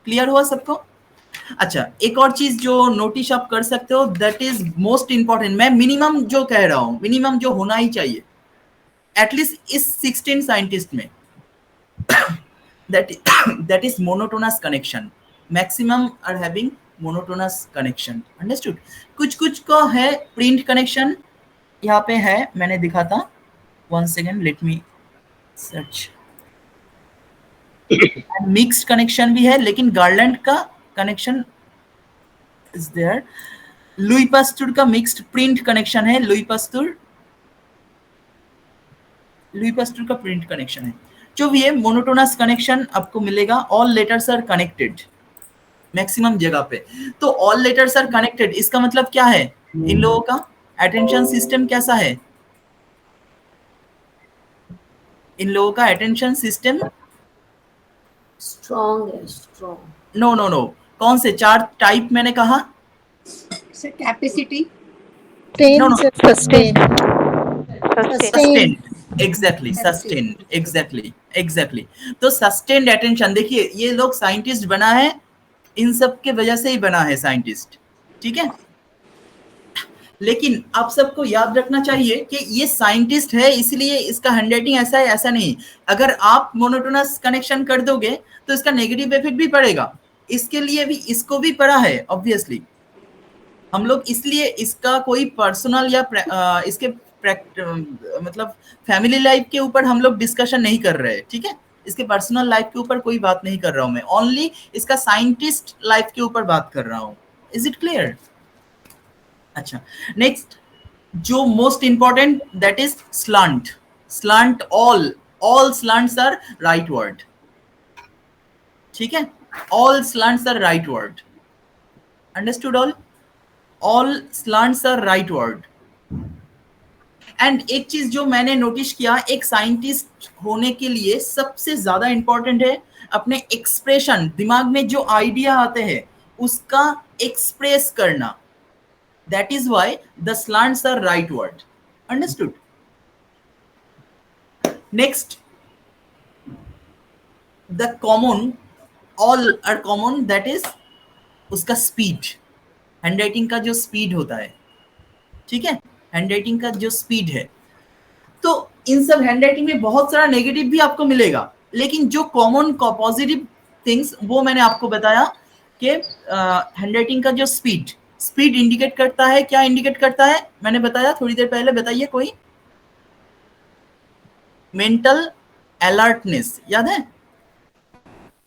Clear हुआ सबको? अच्छा, एक और चीज जो नोटिस आप कर सकते हो, दैट इज मोस्ट इंपॉर्टेंट, मैं मिनिमम जो कह रहा हूं, मिनिमम जो होना ही चाहिए एटलीस्ट इस 16 साइंटिस्ट में, that is monotonous connection, maximum are having monotonous connection, understood? कुछ को है print connection, यहाँ पे है मैंने दिखा था, 1 second let me search, mixed connection भी है लेकिन गार्लैंड का connection is there, Louis Pasteur का mixed print connection है, लुई पास्चर का print connection है, जो भी है मोनोटोनस कनेक्शन आपको मिलेगा। All letters are connected maximum जगह पे, तो ऑल लेटर्स आर कनेक्टेड इसका मतलब क्या है? इन लोगों का अटेंशन सिस्टम कैसा है? इन लोगों का अटेंशन सिस्टम स्ट्रॉन्ग है, स्ट्रॉन्ग। नो, कौन से 4 टाइप मैंने कहा? Capacity, sustain, exactly sustain, exactly. तो सस्टेन्ड अटेंशन, देखिए ये लोग साइंटिस्ट बना है, इन सब के वजह से ही बना है साइंटिस्ट, ठीक है। लेकिन आप सबको याद रखना चाहिए कि ये साइंटिस्ट है इसलिए इसका हैंडराइटिंग ऐसा है, ऐसा नहीं। अगर आप मोनोटोनस कनेक्शन कर दोगे तो इसका नेगेटिव इफेक्ट भी पड़ेगा, इसके लिए भी, इसको भी पड़ा है ऑब्वियसली। हम लोग इसलिए इसका कोई पर्सनल या इसके मतलब फैमिली लाइफ के ऊपर हम लोग डिस्कशन नहीं कर रहे हैं, ठीक है। इसके पर्सनल लाइफ के ऊपर कोई बात नहीं कर रहा हूं मैं, ओनली इसका साइंटिस्ट लाइफ के ऊपर बात कर रहा हूं। Is it clear? अच्छा, नेक्स्ट जो most important that is slant, all slants are rightward, ठीक है, all slants are rightward, understood? All slants are rightward. And एक चीज जो मैंने नोटिस किया, एक साइंटिस्ट होने के लिए सबसे ज्यादा इंपॉर्टेंट है अपने एक्सप्रेशन, दिमाग में जो आइडिया आते हैं उसका एक्सप्रेस करना। That is why the slants are rightward, understood? Next, the common, all are common, that is उसका स्पीड, हैंडराइटिंग का जो स्पीड होता है, ठीक है, हैंडराइटिंग का जो स्पीड है। तो इन सब हैंडराइटिंग में बहुत सारा नेगेटिव भी आपको मिलेगा, लेकिन जो कॉमन पॉजिटिव थिंग्स वो मैंने आपको बताया कि हैंडराइटिंग का जो स्पीड इंडिकेट करता है, क्या इंडिकेट करता है मैंने बताया थोड़ी देर पहले, बताइए कोई? मेंटल अलर्टनेस, याद है?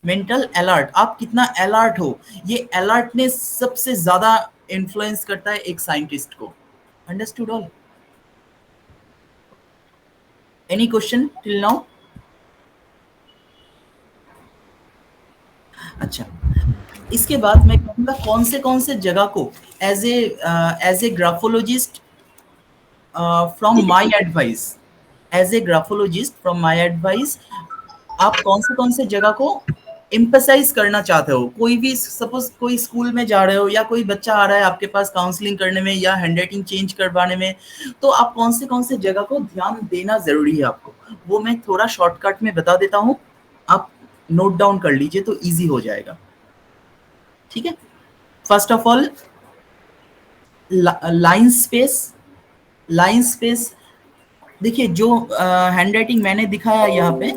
मेंटल अलर्ट, आप कितना अलर्ट हो, ये अलर्टनेस सबसे ज्यादा इन्फ्लुएंस करता है एक साइंटिस्ट को, understood all? Any question till now? अच्छा, इसके बाद मैं कहूँगा कौन से जगह को as a graphologist from my advice, as a graphologist from my advice आप कौन से जगह को एम्फसाइज करना चाहते हो? कोई भी सपोज कोई स्कूल में जा रहे हो या कोई बच्चा आ रहा है आपके पास काउंसलिंग करने में या हैंडराइटिंग चेंज करवाने में, तो आप कौन से जगह को ध्यान देना जरूरी है आपको, वो मैं थोड़ा शॉर्टकट में बता देता हूँ, आप नोट डाउन कर लीजिए तो इजी हो जाएगा। ठीक है, first of all line space. Line space देखिए, जो हैंडराइटिंग मैंने दिखाया यहाँ पे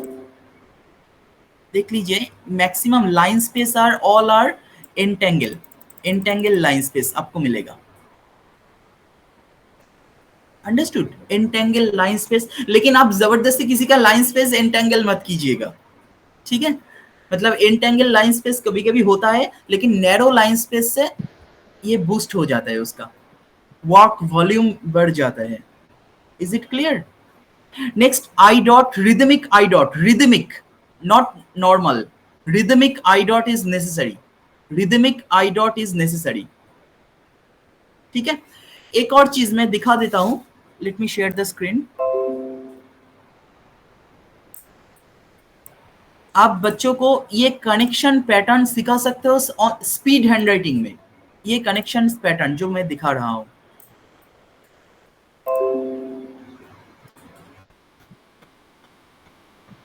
देख लीजिए, maximum line space are all are entangle line space आपको मिलेगा। अंडरस्टूड? एंटेंगल लाइन स्पेस, लेकिन आप जबरदस्ती किसी का लाइन स्पेस एंटेंगल मत कीजिएगा, ठीक है? मतलब एंटेंगल लाइन स्पेस कभी कभी होता है, लेकिन नैरो लाइन स्पेस से ये बूस्ट हो जाता है, उसका वर्क वॉल्यूम बढ़ जाता है। Is it clear? Next, I dot, rhythmic I dot, rhythmic not normal, rhythmic I dot is necessary, rhythmic I dot is necessary। ठीक है, एक और चीज मैं दिखा देता हूं, let me share the screen. आप बच्चों को ये कनेक्शन पैटर्न सिखा सकते हो स्पीड हैंडराइटिंग में, ये कनेक्शन पैटर्न जो मैं दिखा रहा हूं।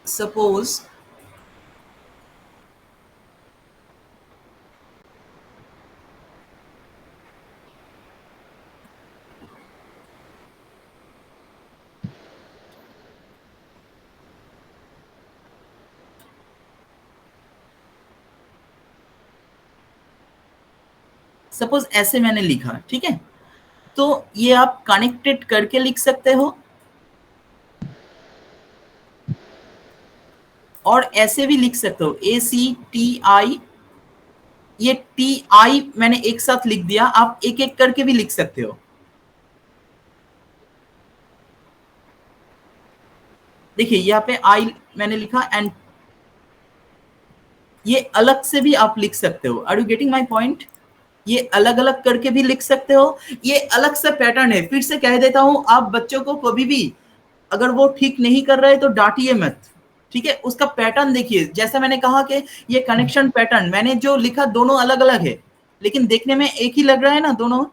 सपोज सपोज ऐसे मैंने लिखा, ठीक है, तो ये आप कनेक्टेड करके लिख सकते हो और ऐसे भी लिख सकते हो, ACTI, ये TI मैंने एक साथ लिख दिया, आप एक एक करके भी लिख सकते हो। देखिए यहाँ पे I मैंने लिखा एंड ये अलग से भी आप लिख सकते हो। Are you getting my point? ये अलग अलग करके भी लिख सकते हो, ये अलग से पैटर्न है। फिर से कह देता हूं, आप बच्चों को कभी भी अगर वो ठीक नहीं कर रहे तो डांटिए मत, ठीक है? उसका पैटर्न देखिए, जैसा मैंने कहा कि ये कनेक्शन पैटर्न मैंने जो लिखा दोनों अलग अलग है, लेकिन देखने में एक ही लग रहा है ना, दोनों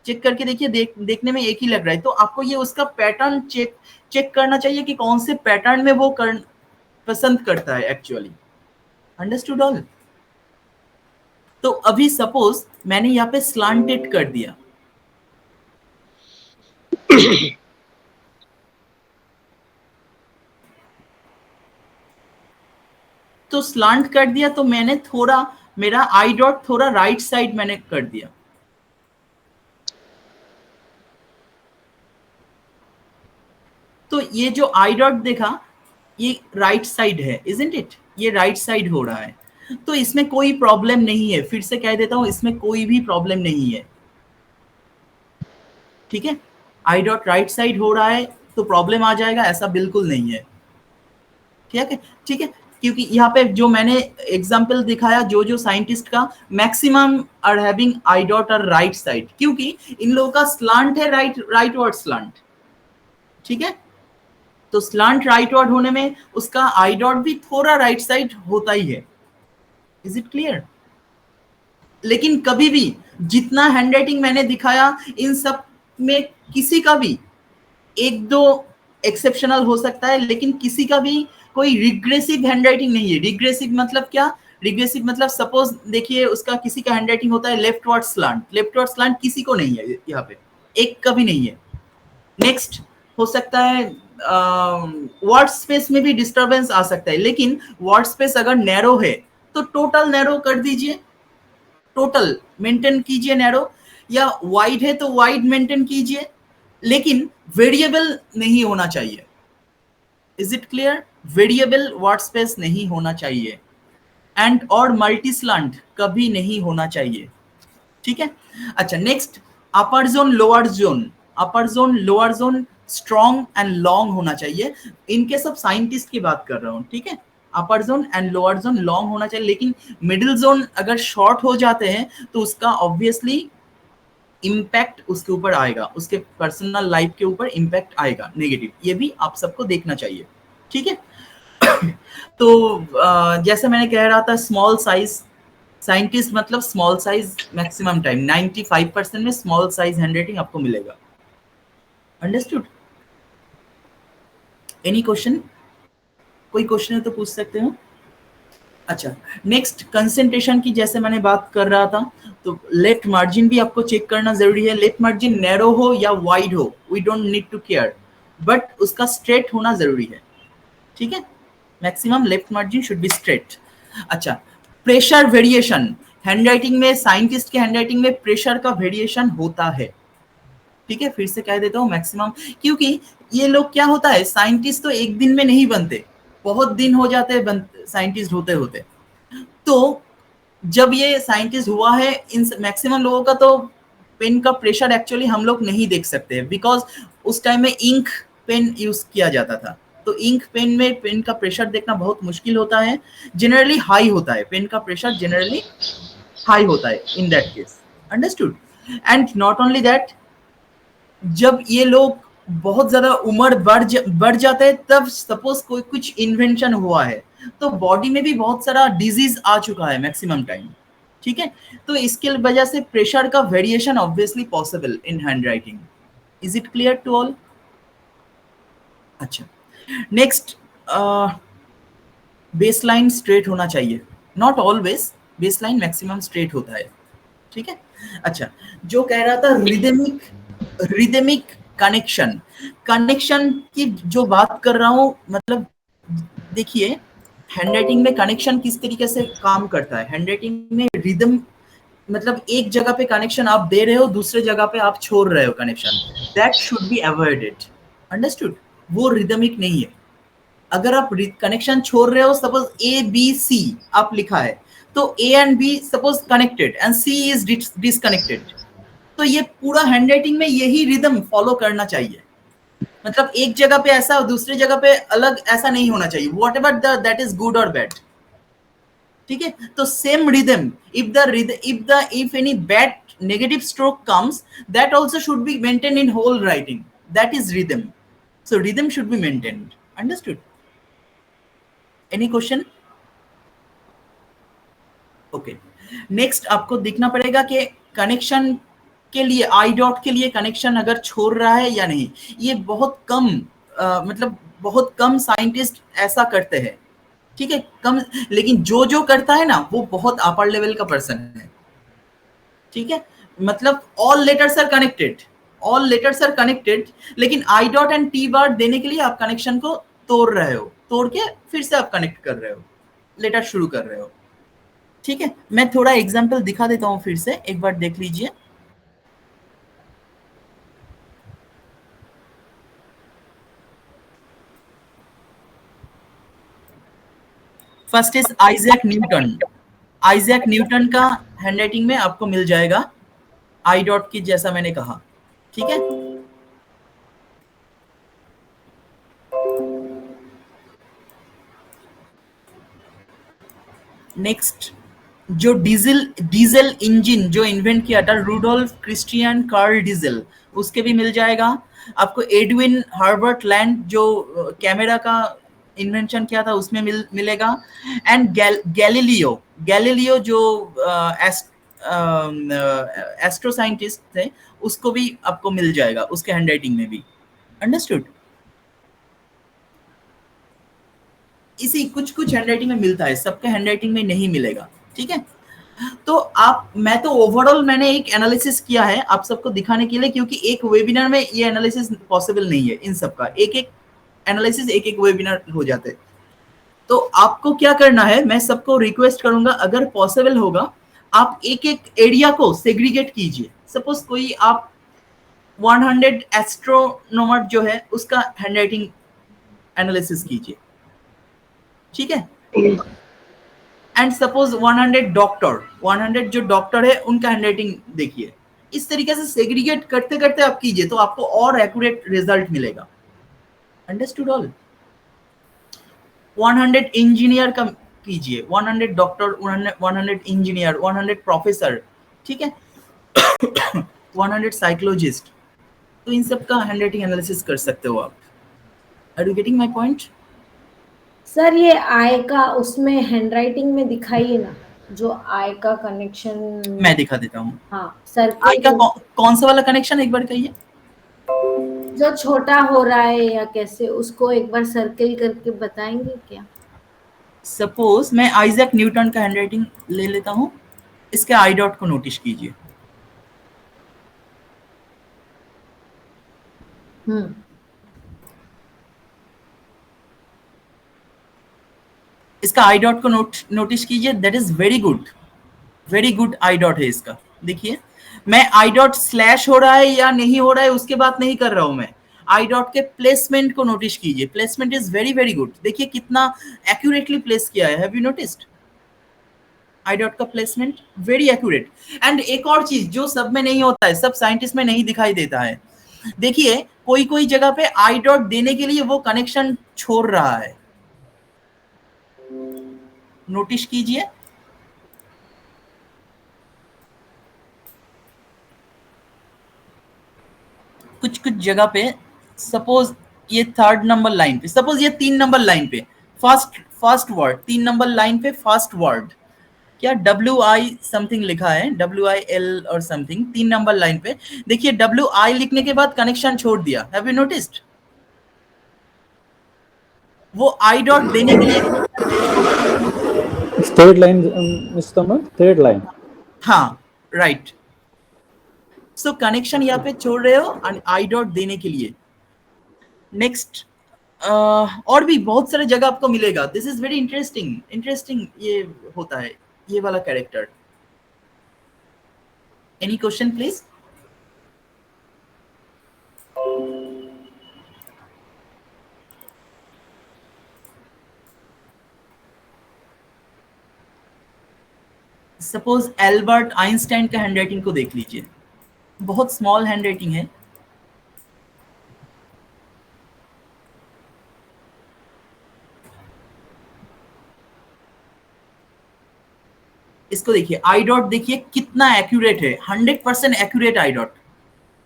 चेक करके देखिए, देखने में एक ही लग रहा है, तो आपको ये उसका पैटर्न चेक करना चाहिए कि कौन से पैटर्न में वो पसंद करता है एक्चुअली। Understood all? तो अभी सपोज मैंने यहाँ पे स्लांटेड कर दिया, तो स्लांट कर दिया तो मैंने थोड़ा मेरा आई डॉट थोड़ा राइट साइड मैंने कर दिया, तो ये जो आई डॉट देखा ये राइट साइड है, इजंट इट? ये राइट साइड हो रहा है, तो इसमें कोई प्रॉब्लम नहीं है। फिर से कह देता हूं, इसमें कोई भी प्रॉब्लम नहीं है, ठीक है? आई डॉट राइट साइड हो रहा है तो प्रॉब्लम आ जाएगा, ऐसा बिल्कुल नहीं है, ठीक है? ठीक है, क्योंकि यहाँ पे जो मैंने एग्जांपल दिखाया जो साइंटिस्ट का, maximum are having I dot और राइट साइड, क्योंकि इन लोगों का स्लांट है राइट वर्ड स्लांट, ठीक है? तो स्लांट राइट वर्ड होने में उसका आई डॉट भी थोड़ा राइट साइड होता ही है। Is it clear? लेकिन कभी भी जितना हैंडराइटिंग मैंने दिखाया, इन सब में किसी का भी एक दो एक्सेप्शनल हो सकता है, लेकिन किसी का भी कोई रिग्रेसिव हैंडराइटिंग नहीं है। रिग्रेसिव मतलब क्या? रिग्रेसिव मतलब सपोज देखिए, उसका किसी का हैंडराइटिंग होता है left word slant, left word slant किसी को नहीं है, यहाँ पे एक का भी नहीं है। नेक्स्ट हो सकता है वर्ड स्पेस में भी डिस्टर्बेंस आ सकता है, लेकिन वर्ड स्पेस अगर नैरो है तो टोटल नैरो कर दीजिए, टोटल मेंटेन कीजिए नैरो, या वाइड है तो वाइड मेंटेन कीजिए, लेकिन वेरिएबल नहीं होना चाहिए। Is it clear? Variable word space नहीं होना चाहिए, एंड और मल्टी स्लांट कभी नहीं होना चाहिए, ठीक है? अच्छा, next, upper zone lower zone. Upper zone lower zone strong and long होना चाहिए। इनके सब साइंटिस्ट की बात कर रहा हूँ, ठीक है। अपर zone and lower zone long होना चाहिए, लेकिन मिडिल जोन अगर शॉर्ट हो जाते हैं तो उसका ऑब्वियसली इम्पैक्ट उसके ऊपर आएगा, उसके पर्सनल लाइफ के ऊपर इम्पैक्ट आएगा नेगेटिव। ये भी आप सबको देखना चाहिए, ठीक है। तो जैसे मैंने कह रहा था, स्मॉल साइज साइंटिस्ट मतलब स्मॉल साइज मैक्सिमम टाइम 95% में स्मॉल साइज हैंडराइटिंग आपको मिलेगा। अंडरस्टूड? Any question? कोई क्वेश्चन है तो पूछ सकते हो। अच्छा, नेक्स्ट कंसंट्रेशन की जैसे मैंने बात कर रहा था, तो लेफ्ट मार्जिन भी आपको चेक करना जरूरी है। लेफ्ट मार्जिन नैरो हो या वाइड हो, we don't need to care, but उसका स्ट्रेट होना जरूरी है, ठीक है। Maximum left margin should be straight. अच्छा, प्रेशर वेरिएशन हैंडराइटिंग में, साइंटिस्ट के हैंडराइटिंग में प्रेशर का वेरिएशन होता है, ठीक है। फिर से कह देता हूँ मैक्सिमम, क्योंकि ये लोग क्या होता है, साइंटिस्ट तो एक दिन में नहीं बनते, बहुत दिन हो जाते हैं साइंटिस्ट होते होते। तो जब ये साइंटिस्ट हुआ है, इन मैक्सिमम लोगों का तो पेन का प्रेशर एक्चुअली हम लोग नहीं देख सकते, बिकॉज उस टाइम में इंक पेन यूज किया जाता था। तो इंक पेन में पेन का प्रेशर देखना बहुत मुश्किल होता है, जनरली हाई होता है, पेन का प्रेशर जनरली हाई होता है in that case. Understood? And not only that, जब ये लोग बहुत ज्यादा उम्र बढ़ जाते हैं, तब सपोज कोई कुछ इन्वेंशन हुआ है, तो बॉडी में भी बहुत सारा डिजीज आ चुका है मैक्सिमम टाइम, ठीक है। तो इसके वजह से प्रेशर का variation obviously possible in handwriting. Is it clear to all? अच्छा, नेक्स्ट, बेसलाइन स्ट्रेट होना चाहिए, not always, baseline maximum straight होता है, ठीक है। अच्छा, जो कह रहा था रिदमिक कनेक्शन की जो बात कर रहा हूं, मतलब देखिए हैंडराइटिंग में कनेक्शन किस तरीके से काम करता है। हैंडराइटिंग में रिदम मतलब एक जगह पे कनेक्शन आप दे रहे हो, दूसरे जगह पे आप छोड़ रहे हो connection, that should be avoided. Understood? वो रिदमिक नहीं है। अगर आप कनेक्शन छोड़ रहे हो, सपोज ए बी सी आप लिखा है, तो A and B suppose connected and C is disconnected, तो ये पूरा हैंडराइटिंग में यही रिदम फॉलो करना चाहिए। मतलब एक जगह पे ऐसा और दूसरी जगह पे अलग, ऐसा नहीं होना चाहिए, what ever that is good और बैड, ठीक है। तो same rhythm, if any bad negative stroke comes, that also should be maintained in whole writing, that is rhythm. So rhythm should be maintained. Understood? Any question? Okay, next आपको देखना पड़ेगा कि connection के लिए, I dot के लिए connection अगर छोड़ रहा है या नहीं। ये बहुत कम मतलब बहुत कम साइंटिस्ट ऐसा करते हैं, ठीक है, कम। लेकिन जो करता है ना, वो बहुत अपर लेवल का पर्सन है, ठीक है। मतलब ऑल लेटर्स आर कनेक्टेड, लेकिन I dot and T bar देने के लिए आप कनेक्शन को तोड़ रहे हो, तोड़ के फिर से आप कनेक्ट कर रहे हो, लेटर शुरू कर रहे हो, ठीक है। मैं थोड़ा एग्जाम्पल दिखा देता हूँ, फिर से एक बार देख लीजिए। फर्स्ट इज आइजैक न्यूटन का हैंडराइटिंग में आपको मिल जाएगा आई डॉट की, जैसा मैंने कहा, ठीक है। नेक्स्ट, जो डीजल इंजन जो इन्वेंट किया था रूडोल्फ क्रिस्टियन कार्ल डीजल, उसके भी मिल जाएगा आपको। एडविन हर्बर्ट लैंड जो कैमरा का इन्वेंशन किया था, उसमें मिलेगा। एंड गैलीलियो जो एस्ट्रो साइंटिस्ट थे, उसको भी आपको मिल जाएगा, उसके हैंडराइटिंग में भी। अंडरस्टूड? इसी कुछ हैंडराइटिंग में मिलता है, सबके हैंडराइटिंग में नहीं मिलेगा, ठीक है। तो मैं तो ओवरऑल मैंने एक एनालिसिस किया है आप सबको दिखाने के लिए, क्योंकि एक वेबिनार में ये एनालिसिस पॉसिबल नहीं है। इन सबका एक एनालिसिस एक वेबिनार हो जाते हैं। तो आपको क्या करना है, मैं सबको रिक्वेस्ट करूंगा, अगर पॉसिबल होगा आप एक एरिया को सेग्रीगेट कीजिए। सपोज कोई आप 100 एस्ट्रोनॉमर जो है उसका हैंडराइटिंग एनालिसिस कीजिए, ठीक है। एंड सपोज 100 जो डॉक्टर है उनका हैंडराइटिंग देखिए। इस तरीके से सेग्रीगेट करते करते आप कीजिए तो आपको और एक्यूरेट रिजल्ट मिलेगा। Understood all? 100 इंजीनियर का कीजिए, 100 डॉक्टर, 100 इंजीनियर, 100 प्रोफेसर, ठीक है, 100 साइकोलॉजिस्ट, तो इन सब का हैंडराइटिंग एनालिसिस कर सकते हो आप। Are you getting my point? Sir ये आई का उसमें हैंडराइटिंग में दिखाइए ना, जो आई का कनेक्शन। मैं दिखा देता हूँ। हाँ सर, आई का कौन सा वाला कनेक्शन एक बार कहिए। जो छोटा हो रहा है या कैसे, उसको एक बार सर्किल करके बताएंगे क्या? सपोज मैं आइजैक न्यूटन का हैंडराइटिंग ले लेता हूँ, इसके आई डॉट को नोटिस कीजिए। इसका आई डॉट को नोटिस कीजिए। That is very good I dot है इसका। देखिए मैं आई डॉट स्लैश हो रहा है या नहीं हो रहा है उसके बात नहीं कर रहा हूं मैं, आई डॉट के प्लेसमेंट को नोटिस कीजिए। Placement is very good. देखिए कितना एक्यूरेटली प्लेस किया है। Have you noticed? I dot का प्लेसमेंट वेरी एक्यूरेट। एंड एक और चीज जो सब में नहीं होता है, सब साइंटिस्ट में नहीं दिखाई देता है, देखिए कोई कोई जगह पे आई डॉट देने के लिए वो कनेक्शन छोड़ रहा है, नोटिस कीजिए। कुछ कुछ जगह पे सपोज ये 3rd नंबर लाइन पे, सपोज ये 3 नंबर लाइन पे फर्स्ट वर्ड, 3 नंबर लाइन पे फर्स्ट वर्ड क्या WI समथिंग लिखा है, WIL और समथिंग, 3 नंबर लाइन पे देखिए WI लिखने के बाद कनेक्शन छोड़ दिया। Have you noticed? वो आई डॉट देने के लिए third line mister, third line, हाँ राइट। सो कनेक्शन यहाँ पे छोड़ रहे हो आई डॉट देने के लिए। नेक्स्ट और भी बहुत सारे जगह आपको मिलेगा। दिस इज वेरी इंटरेस्टिंग ये होता है, ये वाला character. Any question please? Suppose Albert Einstein का हैंडराइटिंग को देख लीजिए, बहुत स्मॉल हैंडराइटिंग है। इसको देखिए, आई डॉट देखिए कितना एक्यूरेट है, 100% एक्यूरेट आई डॉट,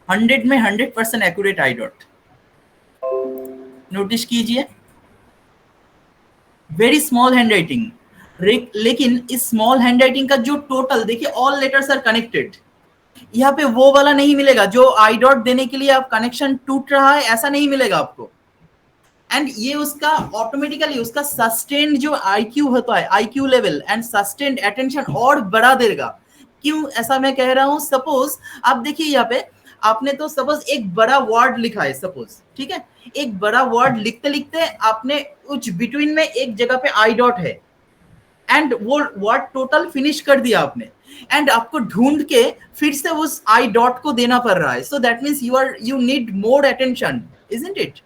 100 में 100% एक्यूरेट आई डॉट। नोटिस कीजिए वेरी स्मॉल हैंडराइटिंग, लेकिन इस स्मॉल हैंडराइटिंग का जो टोटल देखिए, ऑल लेटर्स आर कनेक्टेड। यहाँ पे वो वाला नहीं मिलेगा जो आई डॉट देने के लिए आप कनेक्शन टूट रहा है, ऐसा नहीं मिलेगा आपको। एंड ये उसका ऑटोमेटिकली उसका सस्टेन्ड जो IQ होता है, IQ level and sustained attention और बढ़ा देगा। क्यों ऐसा मैं कह रहा हूं? सपोज आप देखिए यहाँ पे आपने तो सपोज एक बड़ा वर्ड लिखा है, सपोज ठीक है, एक बड़ा वर्ड लिखते लिखते आपने कुछ बिटवीन में एक जगह पे आई डॉट है एंड वो वर्ड टोटल फिनिश कर दिया आपने, एंड आपको ढूंढ के फिर से उस आई डॉट को देना पड़ रहा है। सो that means you need more attention, isn't it?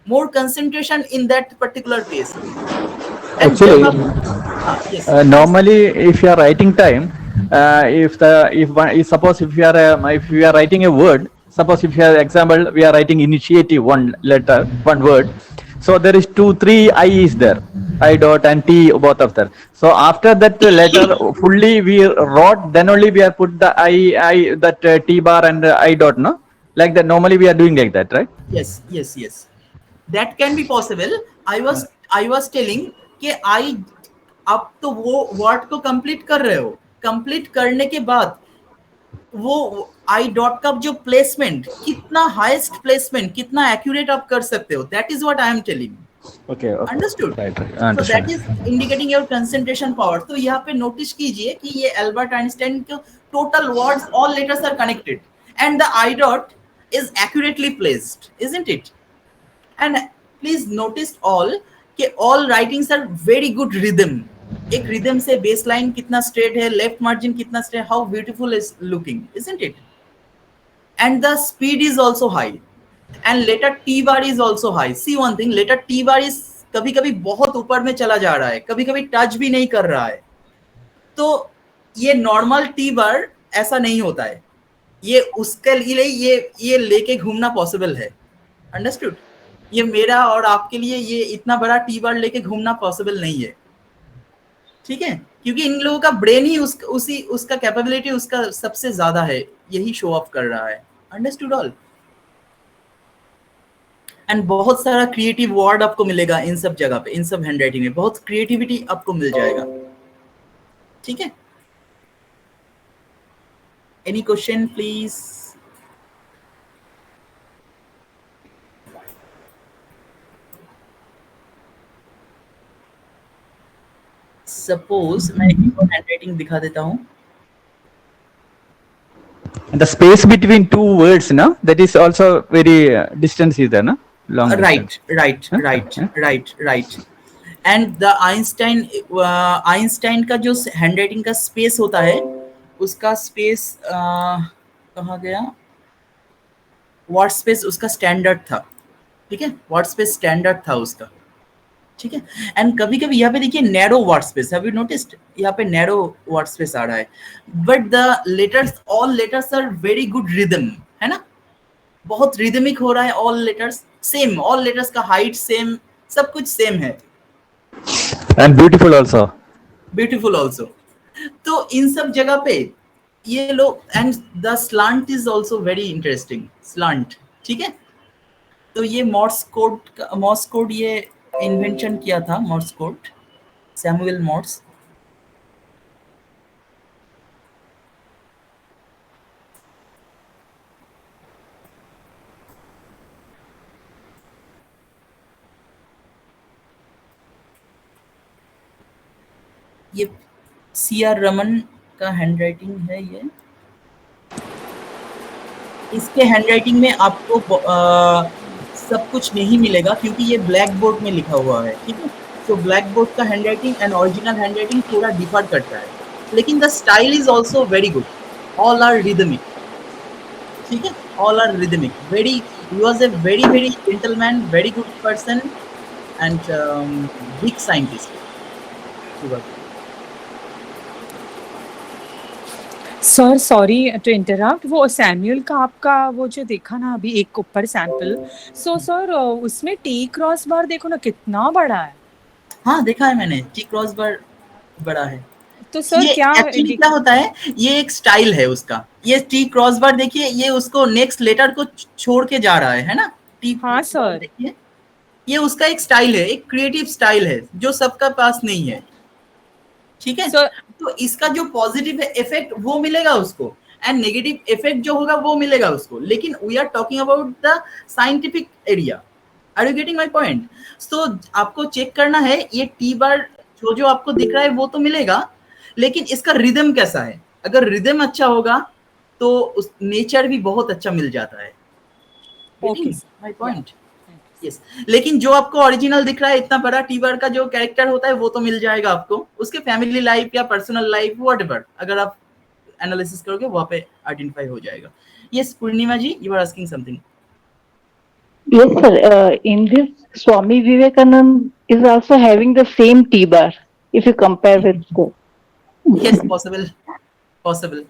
More concentration in that particular case. Actually, yes. Normally, if you are writing time, suppose if you are writing a word, suppose if you are example we are writing initiative, one letter, one word. So there is 2, 3 I is there, I dot and T, both of them. So after that letter fully we wrote, then only we are put the I that T bar and I dot, no? Like that. Normally we are doing like that, right? Yes. That can be possible. I was telling कि आप तो वो word को complete कर रहे हो, complete करने के बाद वो आई डॉट का जो प्लेसमेंट, कितना हाईएस्ट प्लेसमेंट, कितना एक्यूरेट आप कर सकते हो, that is what I am telling. Okay. Understood? Right. So that is indicating your concentration power. तो यहाँ पे नोटिस कीजिए कि ये एल्बर्ट आइंस्टाइन के total words, all letters are connected and the I dot is accurately placed, isn't it? And please notice all कि all writings are very good rhythm. एक rhythm से baseline कितना straight है, left margin कितना straight, how beautiful is looking, isn't it? And the speed is also high. And letter T bar is also high. See one thing, letter T bar is कभी कभी बहुत ऊपर में चला जा रहा है, कभी कभी टच भी नहीं कर रहा है। तो ये नॉर्मल T bar ऐसा नहीं होता है, ये उसके लिए ये लेके घूमना पॉसिबल है, अंडरस्टूड? ये मेरा और आपके लिए ये इतना बड़ा टी बार लेके घूमना पॉसिबल नहीं है, ठीक है? क्योंकि इन लोगों का ब्रेन ही उसका कैपेबिलिटी उसका सबसे ज्यादा है, यही शो ऑफ कर रहा है, अंडरस्टूड ऑल? एंड बहुत सारा क्रिएटिव वर्ड आपको मिलेगा इन सब जगह पे, इन सब हैंडराइटिंग में बहुत क्रिएटिविटी आपको मिल जाएगा, ठीक है? Any question please? सपोज मैं एक और हैंडराइटिंग दिखा देता हूँ. The space between two words, no, that is also very distance is there, no? Long distance. right. And the Einstein का जो हैंडराइटिंग का स्पेस होता है, उसका स्पेस कहाँ गया? वर्ड स्पेस उसका स्टैंडर्ड था, ठीक है? वर्ड स्पेस स्टैंडर्ड था उसका, ठीक है? एंड कभी कभी यहाँ पे देखिए narrow word space, have you noticed? यहाँ पे नैरो वर्ड स्पेस आ रहा है, but the letters, all letters are very good rhythm, है ना? बहुत रिदमिक हो रहा है, all letters same, all letters का हाइट सेम, सब कुछ सेम है, And beautiful also. तो इन सब जगह पे ये लोग, and the slant is also very interesting, slant, ठीक है? तो ये मॉर्स कोड ये इन्वेंशन किया था, मॉर्स कोड, सैमुअल मॉर्स. ये C.R. रमन का हैंडराइटिंग है ये. इसके हैंडराइटिंग में आपको सब कुछ नहीं मिलेगा क्योंकि ये ब्लैक बोर्ड में लिखा हुआ है, ठीक है? तो ब्लैक बोर्ड का हैंडराइटिंग एंड ओरिजिनल हैंडराइटिंग थोड़ा डिफर करता है, लेकिन the style is also very good, all are rhythmic, ठीक है? All are rhythmic, very, he was a very gentleman, very good person and big scientist. Sir sorry to interrupt, वो Samuel का आपका वो जो देखा ना अभी एक ऊपर सैंपल, सो सर उसमें टी क्रॉस बार देखो ना कितना बड़ा है. हाँ देखा है मैंने, टी क्रॉस बार बड़ा है. तो सर ये क्या एक्चुअली क्या होता है, ये एक स्टाइल है उसका. ये टी क्रॉस बार देखिए, ये उसको नेक्स्ट लेटर को छोड़ के जा रहा है ना? टी, हाँ सर, देखिए ये उसका एक स्टाइल है, एक क्रिएटिव स्टाइल है जो सबका पास नहीं है, ठीक है? तो इसका जो पॉजिटिव इफेक्ट वो मिलेगा उसको, एंड नेगेटिव इफेक्ट जो होगा वो मिलेगा उसको, लेकिन we are talking about the scientific area. Are you getting my point? So आपको चेक करना है, ये टी बार जो आपको दिख रहा है वो तो मिलेगा, लेकिन इसका रिदम कैसा है. अगर रिदम अच्छा होगा तो उस नेचर भी बहुत अच्छा मिल जाता है. My point? यस. लेकिन जो आपको ओरिजिनल दिख रहा है, इतना बड़ा टी बार का जो कैरेक्टर होता है वो तो मिल जाएगा आपको, उसके फैमिली लाइफ या पर्सनल लाइफ व्हाटएवर, अगर आप एनालिसिस करोगे वहां पे आइडेंटिफाई हो जाएगा. Yes Purnima ji, you are asking something. Yes, sir. In this, Swami Vivekananda is also having the same T-bar if you compare with the. Yes, possible.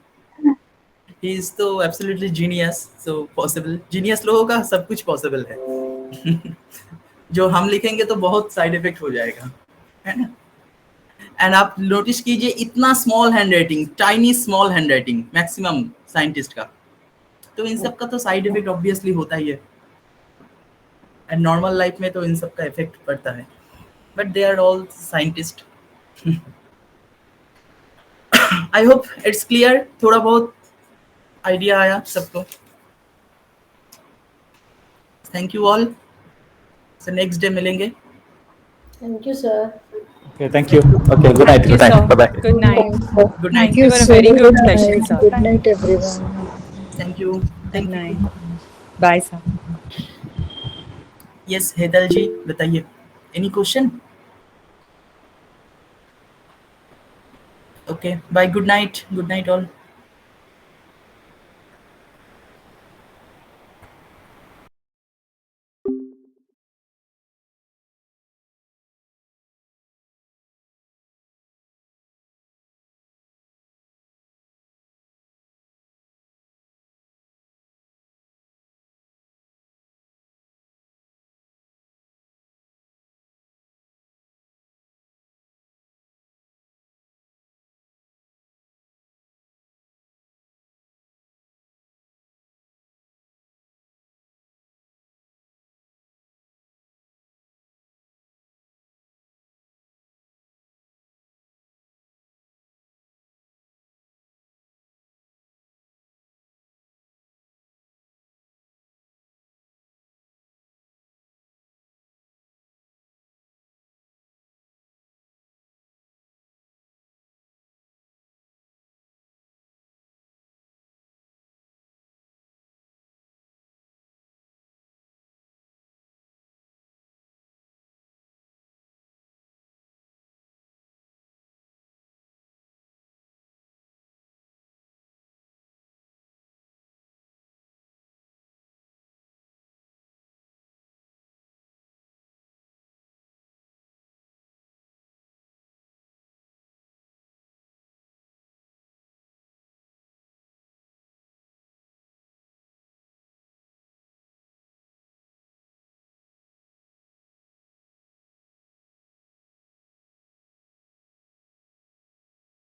He is तो absolutely genius, so possible. Genius लोगों का सब कुछ possible है. जो हम लिखेंगे तो बहुत साइड इफेक्ट हो जाएगा, है ना? एंड आप नोटिस कीजिए, इतना small handwriting, tiny small handwriting maximum scientist का, तो इन सब का तो साइड इफेक्ट ऑब्वियसली होता ही है, एंड नॉर्मल लाइफ में तो इन सब का इफेक्ट पड़ता है, but they are all scientist. I hope it's clear, थोड़ा बहुत आइडिया आया सबको. Thank you all. So next day मिलेंगे. Thank you sir. Okay, thank you. Okay, good night. Good night. Bye bye. Good night. Good night. Thank you for a very good session, sir. Good night, everyone. Thank you. Good night. Bye, sir. Yes, Hetal ji बताइए. Any question? Okay. Bye. Good night. Good night all.